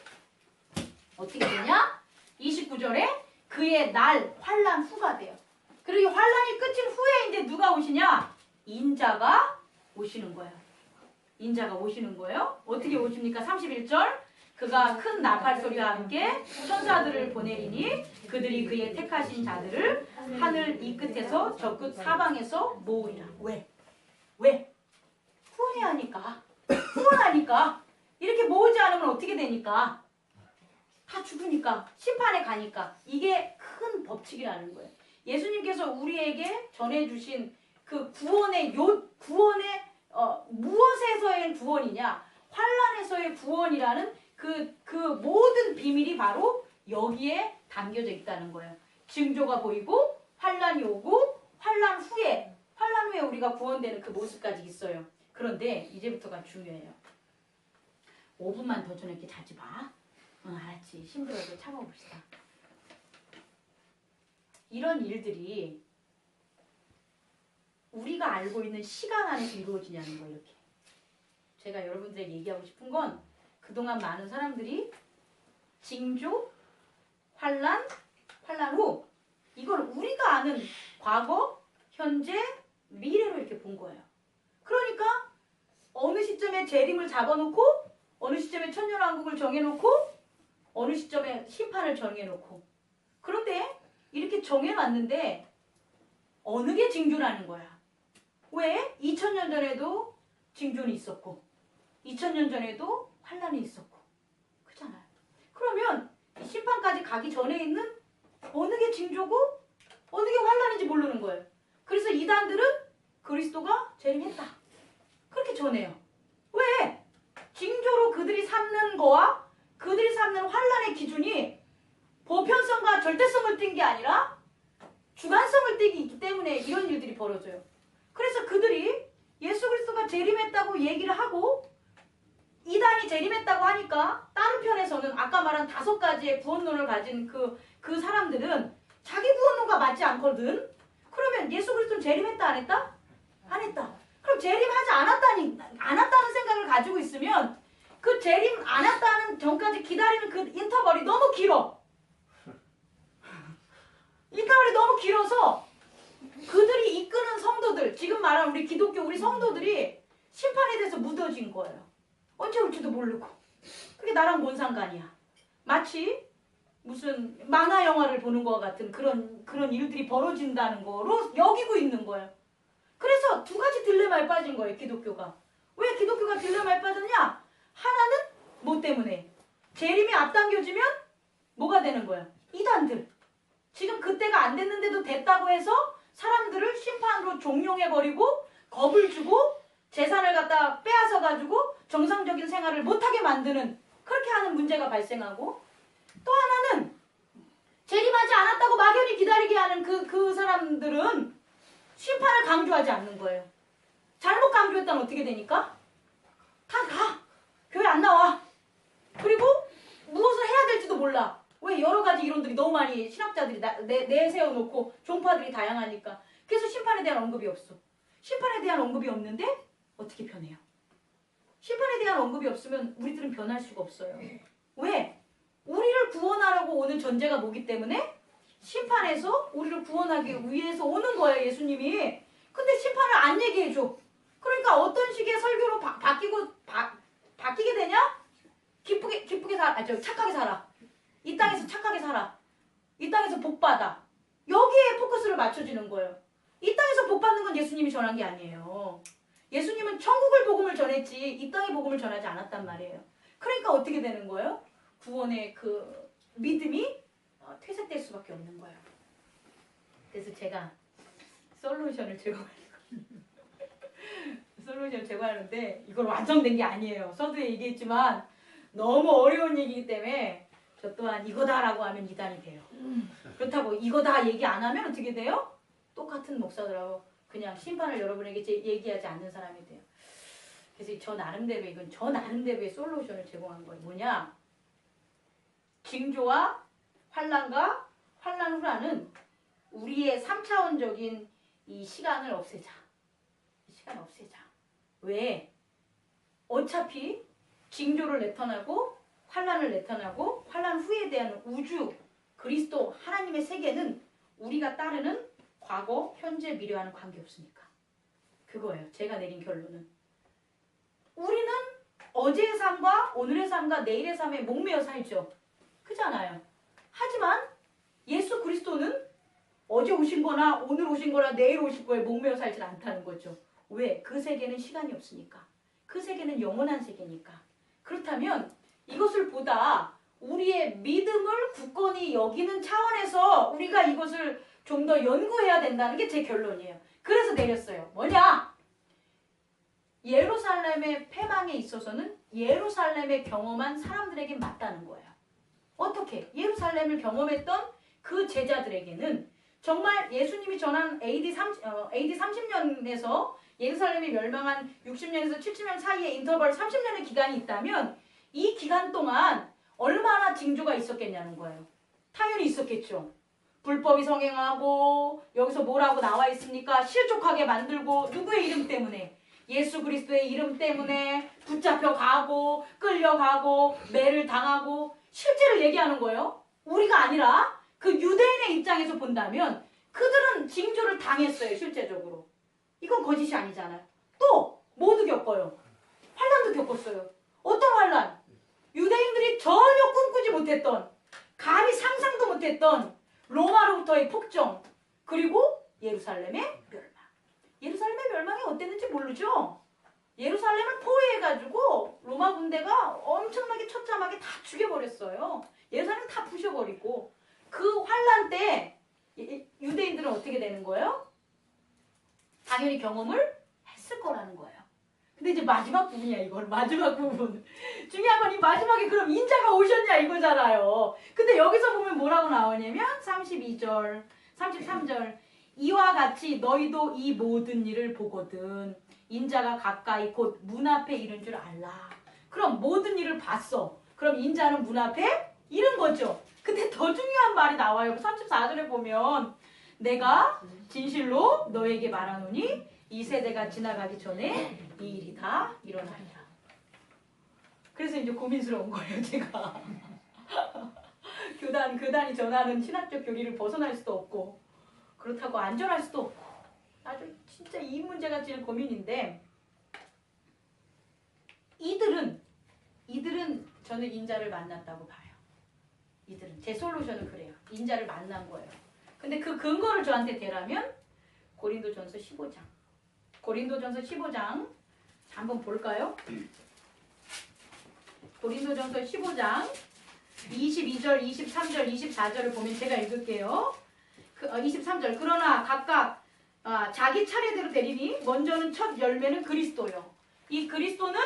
어떻게 되냐? 29절에 그의 날 환란 후가 돼요. 그리고 환란이 끝인 후에 이제 누가 오시냐? 인자가 오시는 거예요. 인자가 오시는 거예요. 어떻게 오십니까? 31절 그가 큰 나팔 소리와 함께 천사들을 보내리니 그들이 그의 택하신 자들을 하늘 이 끝에서 저 끝 사방에서 모으리라. 왜? 후원하니까. 후원하니까. 이렇게 모으지 않으면 어떻게 되니까? 다 죽으니까. 심판에 가니까. 이게 큰 법칙이라는 거예요. 예수님께서 우리에게 전해주신 그 구원의 무엇에서의 구원이냐? 환란에서의 구원이라는 그 모든 비밀이 바로 여기에 담겨져 있다는 거예요. 징조가 보이고 환란이 오고 환란 후에 우리가 구원되는 그 모습까지 있어요. 그런데 이제부터가 중요해요. 5분만 더 저녁에 자지 마. 응, 알았지. 힘들어도 참아봅시다. 이런 일들이 우리가 알고 있는 시간 안에서 이루어지냐는 거예요. 이렇게. 제가 여러분들에게 얘기하고 싶은 건 그동안 많은 사람들이 징조, 환란, 환란 후 이걸 우리가 아는 과거, 현재, 미래로 이렇게 본 거예요. 그러니까 어느 시점에 재림을 잡아놓고 어느 시점에 천년왕국을 정해놓고 어느 시점에 심판을 정해놓고 그런데 이렇게 정해놨는데 어느 게 징조라는 거야. 왜? 2000년 전에도 징조는 있었고 2000년 전에도 환란이 있었고 그렇잖아요. 그러면 심판까지 가기 전에 있는 어느 게 징조고 어느 게 환란인지 모르는 거예요. 그래서 이단들은 그리스도가 재림했다. 그렇게 전해요. 왜? 징조로 그들이 삼는 거와 그들이 삼는 환란의 기준이 보편성과 절대성을 띈 게 아니라 주관성을 띠기 있기 때문에 이런 일들이 벌어져요. 그래서 그들이 예수 그리스도가 재림했다고 얘기를 하고 이단이 재림했다고 하니까 다른 편에서는 아까 말한 5가지의 구원론을 가진 그 사람들은 자기 구원론과 맞지 않거든. 그러면 예수 그리스도는 재림했다 안 했다? 안 했다. 그럼 재림하지 않았다는 생각을 가지고 있으면 그 재림 안 했다는 전까지 기다리는 그 인터벌이 너무 길어. 인터벌이 너무 길어서 그들이 이끄는 성도들, 지금 말한 우리 기독교 우리 성도들이 심판에 대해서 무뎌진 거예요. 언제 올지도 모르고. 그게 나랑 뭔 상관이야. 마치 무슨 만화 영화를 보는 것 같은 그런 일들이 벌어진다는 거로 여기고 있는 거예요. 그래서 2가지 딜레마에 빠진 거예요, 기독교가. 왜 기독교가 딜레마에 빠졌냐? 하나는 뭐 때문에? 재림이 앞당겨지면 뭐가 되는 거야? 이단들. 지금 그때가 안 됐는데도 됐다고 해서 사람들을 심판으로 종용해버리고 겁을 주고 재산을 갖다 빼앗아가지고 정상적인 생활을 못하게 만드는 그렇게 하는 문제가 발생하고 또 하나는 재림하지 않았다고 막연히 기다리게 하는 그 사람들은 심판을 강조하지 않는 거예요. 잘못 강조했다면 어떻게 되니까? 다 가. 교회 안 나와. 그리고 무엇을 해야 될지도 몰라. 왜? 여러 가지 이론들이 너무 많이 신학자들이 내세워놓고 종파들이 다양하니까. 그래서 심판에 대한 언급이 없어. 심판에 대한 언급이 없는데 어떻게 변해요? 심판에 대한 언급이 없으면 우리들은 변할 수가 없어요. 왜? 우리를 구원하려고 오는 전제가 뭐기 때문에 심판에서 우리를 구원하기 위해서 오는 거예요, 예수님이. 근데 심판을 안 얘기해줘. 그러니까 어떤 식의 설교로 바뀌게 되냐? 착하게 살아. 이 땅에서 착하게 살아. 이 땅에서 복 받아. 여기에 포커스를 맞춰지는 거예요. 이 땅에서 복 받는 건 예수님이 전한 게 아니에요. 예수님은 천국을 복음을 전했지 이 땅의 복음을 전하지 않았단 말이에요. 그러니까 어떻게 되는 거예요? 구원의 그 믿음이 퇴색될 수밖에 없는 거예요. 그래서 제가 솔루션을 제공하는데 이걸 완성된 게 아니에요. 서두에 얘기했지만 너무 어려운 얘기이기 때문에 저 또한 이거다라고 하면 이단이 돼요. 그렇다고 이거다 얘기 안 하면 어떻게 돼요? 똑같은 목사들하고 그냥 심판을 여러분에게 얘기하지 않는 사람이 돼요. 그래서 저 나름대로의 솔루션을 제공한 거예요. 뭐냐? 징조와 환란과 환란 후라는 우리의 3차원적인 이 시간을 없애자. 왜? 어차피 징조를 나타나고 환란을 나타나고 환란 후에 대한 우주, 그리스도, 하나님의 세계는 우리가 따르는 과거, 현재, 미래와는 관계없으니까. 그거예요. 제가 내린 결론은. 우리는 어제의 삶과 오늘의 삶과 내일의 삶에 목매어 살죠. 그렇잖아요. 하지만 예수 그리스도는 어제 오신 거나 오늘 오신 거나 내일 오실 거에 목매어 살지 않다는 거죠. 왜? 그 세계는 시간이 없으니까. 그 세계는 영원한 세계니까. 그렇다면 이것을 보다 우리의 믿음을 굳건히 여기는 차원에서 우리가 이것을 좀 더 연구해야 된다는 게 제 결론이에요. 그래서 내렸어요. 뭐냐? 예루살렘의 패망에 있어서는 예루살렘에 경험한 사람들에게 맞다는 거예요. 어떻게? 예루살렘을 경험했던 그 제자들에게는 정말 예수님이 전한 AD 30년에서 예루살렘이 멸망한 60년에서 70년 사이의 인터벌 30년의 기간이 있다면 이 기간 동안 얼마나 징조가 있었겠냐는 거예요. 당연히 있었겠죠. 불법이 성행하고 여기서 뭐라고 나와 있습니까? 실족하게 만들고 누구의 이름 때문에? 예수 그리스도의 이름 때문에 붙잡혀 가고 끌려가고 매를 당하고 실제를 얘기하는 거예요. 우리가 아니라 그 유대인의 입장에서 본다면 그들은 징조를 당했어요. 실제적으로. 이건 거짓이 아니잖아요. 또 모두 겪어요. 환란도 겪었어요. 어떤 환란? 유대인들이 전혀 꿈꾸지 못했던, 감히 상상도 못했던 로마로부터의 폭정, 그리고 예루살렘의 멸망. 예루살렘의 멸망이 어땠는지 모르죠? 예루살렘을 포위해가지고 로마 군대가 엄청나게 처참하게 다 죽여버렸어요. 예루살렘 다 부셔버리고. 그 환란 때 유대인들은 어떻게 되는 거예요? 당연히 경험을 했을 거라는 거예요. 근데 이제 마지막 부분이야, 이걸. 마지막 부분. 중요한 건 이 마지막에 그럼 인자가 오셨냐 이거잖아요. 근데 여기서 보면 뭐라고 나오냐면 32절, 33절. 이와 같이 너희도 이 모든 일을 보거든 인자가 가까이 곧 문 앞에 이른 줄 알라. 그럼 모든 일을 봤어. 그럼 인자는 문 앞에 이른 거죠. 근데 더 중요한 말이 나와요. 34절에 보면 내가 진실로 너에게 말하노니 이 세대가 지나가기 전에 이 일이 다 일어나리라. 그래서 이제 고민스러운 거예요, 제가. 교단이 전하는 신학적 교리를 벗어날 수도 없고 그렇다고 안전할 수도 없고 아주 진짜 이 문제가 제일 고민인데 이들은 저는 인자를 만났다고 봐요. 이들은 제 솔루션은 그래요. 인자를 만난 거예요. 근데 그 근거를 저한테 대라면 고린도전서 15장. 고린도전서 15장 한번 볼까요? 고린도전서 15장 22절, 23절, 24절을 보면 제가 읽을게요. 23절. 그러나 각각 자기 차례대로 되리니 먼저는 첫 열매는 그리스도요. 이 그리스도는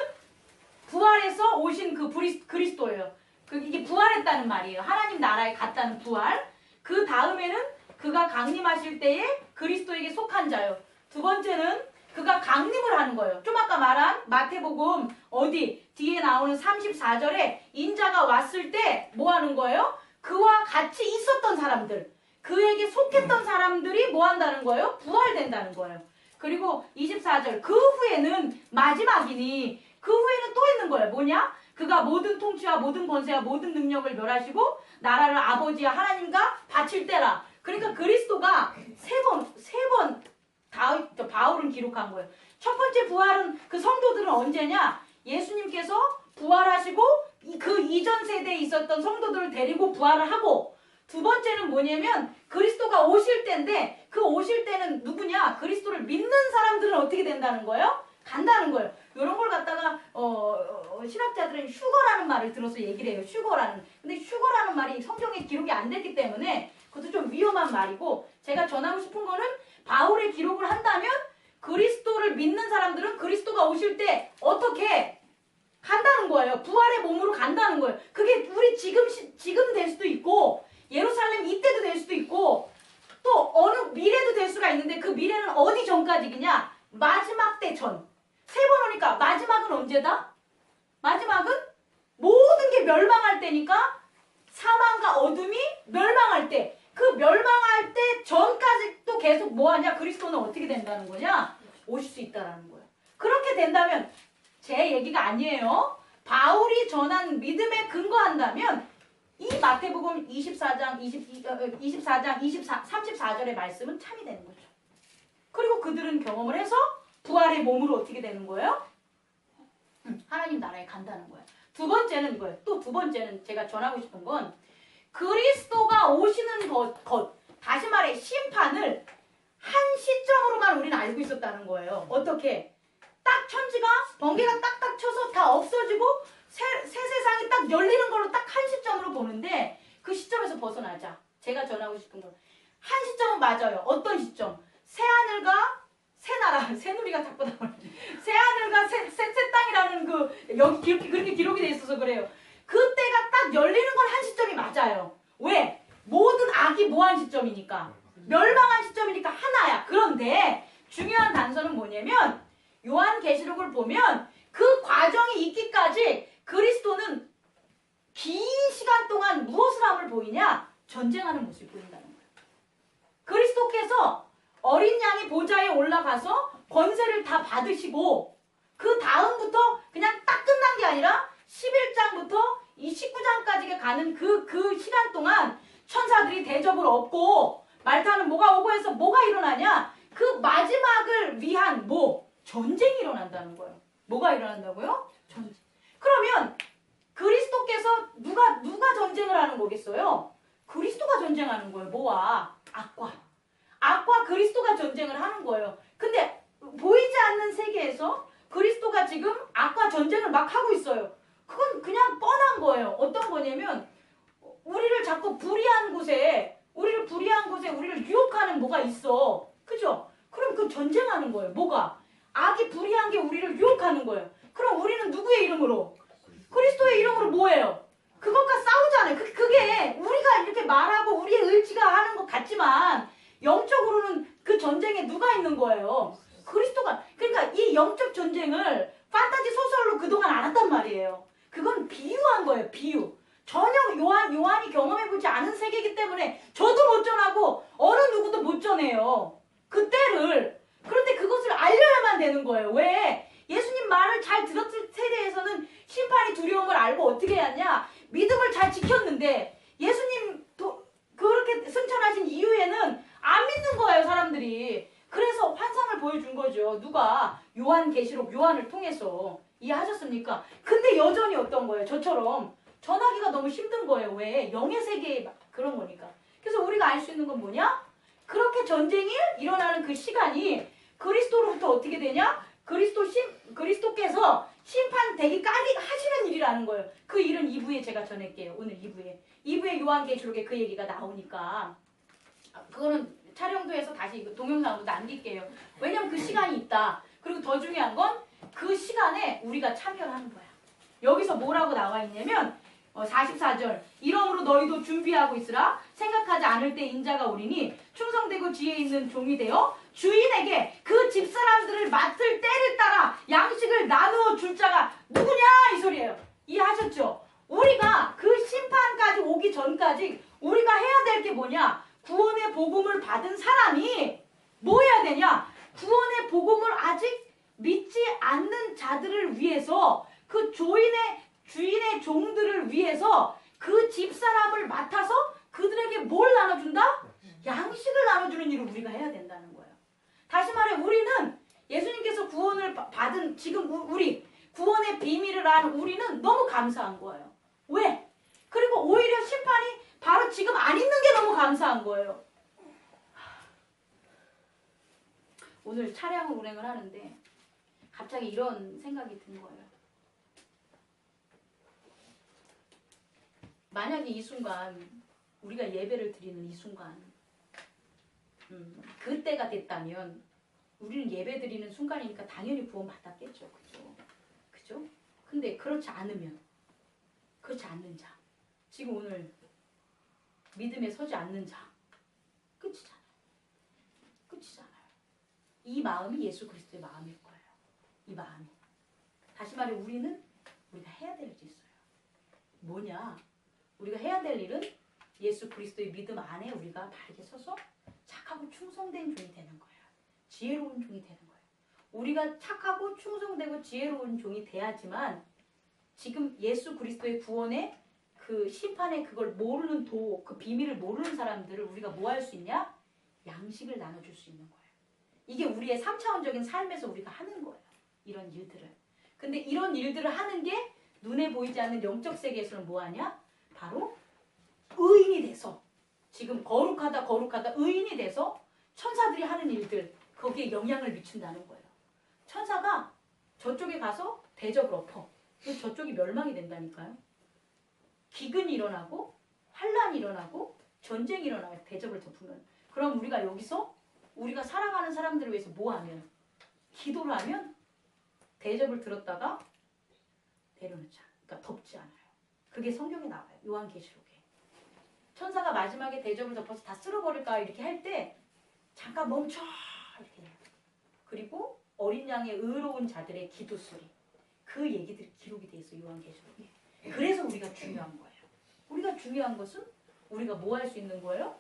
부활해서 오신 그 그리스도예요. 이게 부활했다는 말이에요. 하나님 나라에 갔다는 부활. 그 다음에는 그가 강림하실 때에 그리스도에게 속한 자요. 두 번째는 그가 강림을 하는 거예요. 좀 아까 말한 마태복음 어디 뒤에 나오는 34절에 인자가 왔을 때 뭐 하는 거예요? 그와 같이 있었던 사람들, 그에게 속했던 사람들이 뭐 한다는 거예요? 부활된다는 거예요. 그리고 24절 그 후에는 마지막이니 그 후에는 또 있는 거예요. 뭐냐? 그가 모든 통치와 모든 권세와 모든 능력을 멸하시고 나라를 아버지와 하나님과 바칠 때라. 그러니까 그리스도가 세 번 바울은 기록한 거예요. 첫 번째 부활은 그 성도들은 언제냐? 예수님께서 부활하시고 그 이전 세대에 있었던 성도들을 데리고 부활을 하고, 두 번째는 뭐냐면 그리스도가 오실 때인데 그 오실 때는 누구냐? 그리스도를 믿는 사람들은 어떻게 된다는 거예요? 간다는 거예요. 이런 걸 갖다가 신학자들은 휴거라는 말을 들어서 얘기를 해요. 휴거라는. 근데 휴거라는 말이 성경에 기록이 안 됐기 때문에 그것도 좀 위험한 말이고, 제가 전하고 싶은 거는 바울의 기록을 한다면 그리스도를 믿는 사람들은 그리스도가 오실 때 어떻게 간다는 거예요. 부활의 몸으로 간다는 거예요. 그게 우리 지금 될 수도 있고 예루살렘 이때도 될 수도 있고 또 어느 미래도 될 수가 있는데, 그 미래는 어디 전까지냐? 마지막 때 전. 세 번 오니까 마지막은 언제다? 마지막은 모든 게 멸망할 때니까, 사망과 어둠이 멸망할 때, 그 멸망할 때 전까지 또 계속 뭐하냐? 그리스도는 어떻게 된다는 거냐? 오실 수 있다라는 거예요. 그렇게 된다면 제 얘기가 아니에요. 바울이 전한 믿음에 근거한다면 이 마태복음 24장 34절의 말씀은 참이 되는 거죠. 그리고 그들은 경험을 해서 부활의 몸으로 어떻게 되는 거예요? 하나님 나라에 간다는 거예요. 두 번째는 이거예요. 또 두 번째는 제가 전하고 싶은 건 그리스도가 오시는 것, 다시 말해 심판을 한 시점으로만 우리는 알고 있었다는 거예요. 어떻게? 딱 천지가 번개가 딱딱 쳐서 다 없어지고 새 세상이 딱 열리는 걸로 딱 한 시점으로 보는데, 그 시점에서 벗어나자. 제가 전하고 싶은 건 한 시점은 맞아요. 어떤 시점? 새하늘과 새나라, 새누리가 자꾸 나오네. 새하늘과 새 땅이라는 여기 그렇게 기록이 돼 있어서 그래요. 그때가 딱 열리는 건 한 시점이 맞아요. 왜? 모든 악이 뭐한 시점이니까? 멸망한 시점이니까 하나야. 그런데 중요한 단서는 뭐냐면 요한계시록을 보면 그 과정이 있기까지 그리스도는 긴 시간 동안 무엇을 함을 보이냐? 전쟁하는 모습이 보인다는 거예요. 그리스도께서 어린 양의 보좌에 올라가서 권세를 다 받으시고 그 다음부터 그냥 딱 끝난 게 아니라 11장부터 이 19장까지 가는 그 시간 동안 천사들이 대접을 얻고 말타는 뭐가 오고 해서 뭐가 일어나냐? 그 마지막을 위한 전쟁이 일어난다는 거예요. 뭐가 일어난다고요? 전쟁. 그러면 그리스도께서 누가 전쟁을 하는 거겠어요? 그리스도가 전쟁하는 거예요. 뭐와? 악과 그리스도가 전쟁을 하는 거예요. 근데 보이지 않는 세계에서 그리스도가 지금 악과 전쟁을 막 하고 있어요. 그건 그냥 뻔한 거예요. 어떤 거냐면 우리를 자꾸 불의한 곳에 우리를 유혹하는 뭐가 있어. 그죠? 그럼 그 전쟁하는 거예요. 뭐가? 악이 불의한 게 우리를 유혹하는 거예요. 그럼 우리는 누구의 이름으로? 그리스도의 이름으로 뭐예요? 그것과 싸우잖아요. 그게 우리가 이렇게 말하고 우리의 의지가 하는 것 같지만 영적으로는 그 전쟁에 누가 있는 거예요? 그리스도가. 그러니까 이 영적 전쟁을 판타지 소설로 그동안 안 했단 말이에요. 그건 비유한 거예요. 비유. 전혀 요한이 경험해보지 않은 세계이기 때문에 저도 못 전하고 어느 누구도 못 전해요. 그때를. 그런데 그것을 알려야만 되는 거예요. 왜? 예수님 말을 잘 들었을 세대에서는 심판이 두려움을 알고 어떻게 해야 믿음을 잘 지켰는데 예수님 그렇게 승천하신 이후에는 안 믿는 거예요, 사람들이. 그래서 환상을 보여준 거죠. 누가? 요한계시록 요한을 통해서. 이해하셨습니까? 근데 여전히 어떤 거예요? 저처럼 전하기가 너무 힘든 거예요. 왜? 영의 세계에 그런 거니까. 그래서 우리가 알 수 있는 건 뭐냐? 그렇게 전쟁이 일어나는 그 시간이 그리스도로부터 어떻게 되냐? 그리스도께서 심판되기까지 하시는 일이라는 거예요. 그 일은 2부에 제가 전할게요. 오늘 2부에 요한계시록에 그 얘기가 나오니까 그거는 촬영도해서 다시 동영상으로 남길게요. 왜냐면 그 시간이 있다. 그리고 더 중요한 건 그 시간에 우리가 참여를 하는 거야. 여기서 뭐라고 나와 있냐면 44절 이러므로 너희도 준비하고 있으라. 생각하지 않을 때 인자가 오리니 충성되고 지혜 있는 종이 되어 주인에게 그 집사람들을 맡을 때를 따라 양식을 나누어 줄 자가 누구냐 이 소리예요. 이해하셨죠? 우리가 그 심판까지 오기 전까지 우리가 해야 될 게 뭐냐? 구원의 복음을 받은 사람이 뭐 해야 되냐? 구원의 복음을 아직 믿지 않는 자들을 위해서 그 주인의 종들을 위해서 그 집사람을 맡아서 그들에게 뭘 나눠준다? 양식을 나눠주는 일을 우리가 해야 된다는 거예요. 다시 말해 우리는 예수님께서 구원을 받은 지금 우리 구원의 비밀을 아는 우리는 너무 감사한 거예요. 왜? 그리고 오히려 심판이 바로 지금 안 있는 게 너무 감사한 거예요. 오늘 차량을 운행을 하는데 갑자기 이런 생각이 든 거예요. 만약에 이 순간 우리가 예배를 드리는 이 순간 그때가 됐다면 우리는 예배 드리는 순간이니까 당연히 구원 받았겠죠. 그죠? 근데 그렇지 않는 자 지금 오늘 믿음에 서지 않는 자 끝이잖아요. 이 마음이 예수 그리스도의 마음일 거예요. 이 마음이. 다시 말해 우리가 해야 될 일이 있어요. 뭐냐? 우리가 해야 될 일은 예수 그리스도의 믿음 안에 우리가 바르게 서서 착하고 충성된 종이 되는 거예요. 지혜로운 종이 되는 거예요. 우리가 착하고 충성되고 지혜로운 종이 돼야지만 지금 예수 그리스도의 구원의 그 심판의 그걸 모르는 그 비밀을 모르는 사람들을 우리가 뭐 할 수 있냐? 양식을 나눠줄 수 있는 거예요. 이게 우리의 3차원적인 삶에서 우리가 하는 거예요. 이런 일들을. 근데 이런 일들을 하는 게 눈에 보이지 않는 영적 세계에서는 뭐하냐? 바로 의인이 돼서 지금 거룩하다 의인이 돼서 천사들이 하는 일들 거기에 영향을 미친다는 거예요. 천사가 저쪽에 가서 대적을 엎어. 저쪽이 멸망이 된다니까요. 기근이 일어나고 환란이 일어나고 전쟁이 일어나요. 대적을 덮으면. 그럼 우리가 여기서 우리가 사랑하는 사람들을 위해서 뭐 하면? 기도를 하면 대접을 들었다가 내려놓자. 그러니까 덮지 않아요. 그게 성경에 나와요. 요한계시록에. 천사가 마지막에 대접을 덮어서 다 쓸어버릴까 이렇게 할 때 잠깐 멈춰 이렇게 해요. 그리고 어린 양의 의로운 자들의 기도 소리. 그 얘기들이 기록이 돼 있어요. 요한계시록에. 그래서 우리가 중요한 거예요. 우리가 중요한 것은 우리가 뭐 할 수 있는 거예요?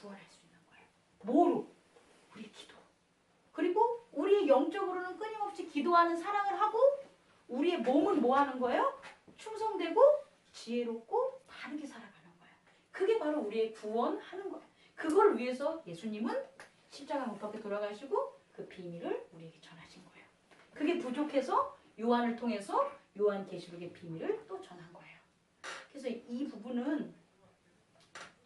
구원할 수 있는 거예요. 뭐로? 우리 기도. 그리고 우리 영적으로는 끊임없이 기도하는 사랑을 하고 우리의 몸은 뭐 하는 거예요? 충성되고 지혜롭고 바르게 살아가는 거예요. 그게 바로 우리의 구원하는 거예요. 그걸 위해서 예수님은 십자가 못 박혀 돌아가시고 그 비밀을 우리에게 전하신 거예요. 그게 부족해서 요한을 통해서 요한계시록의 비밀을 또 전한 거예요. 그래서 이 부분은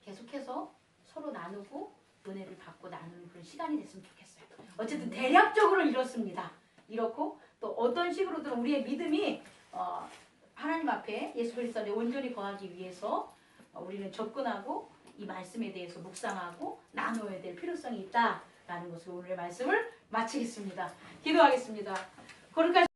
계속해서 서로 나누고 은혜를 받고 나누는 그런 시간이 됐으면 좋겠어요. 어쨌든 대략적으로 이렇습니다. 이렇고 또 어떤 식으로든 우리의 믿음이 하나님 앞에 예수 그리스도 안에 온전히 거하기 위해서 우리는 접근하고 이 말씀에 대해서 묵상하고 나누어야 될 필요성이 있다라는 것으로 오늘의 말씀을 마치겠습니다. 기도하겠습니다. 거룩하신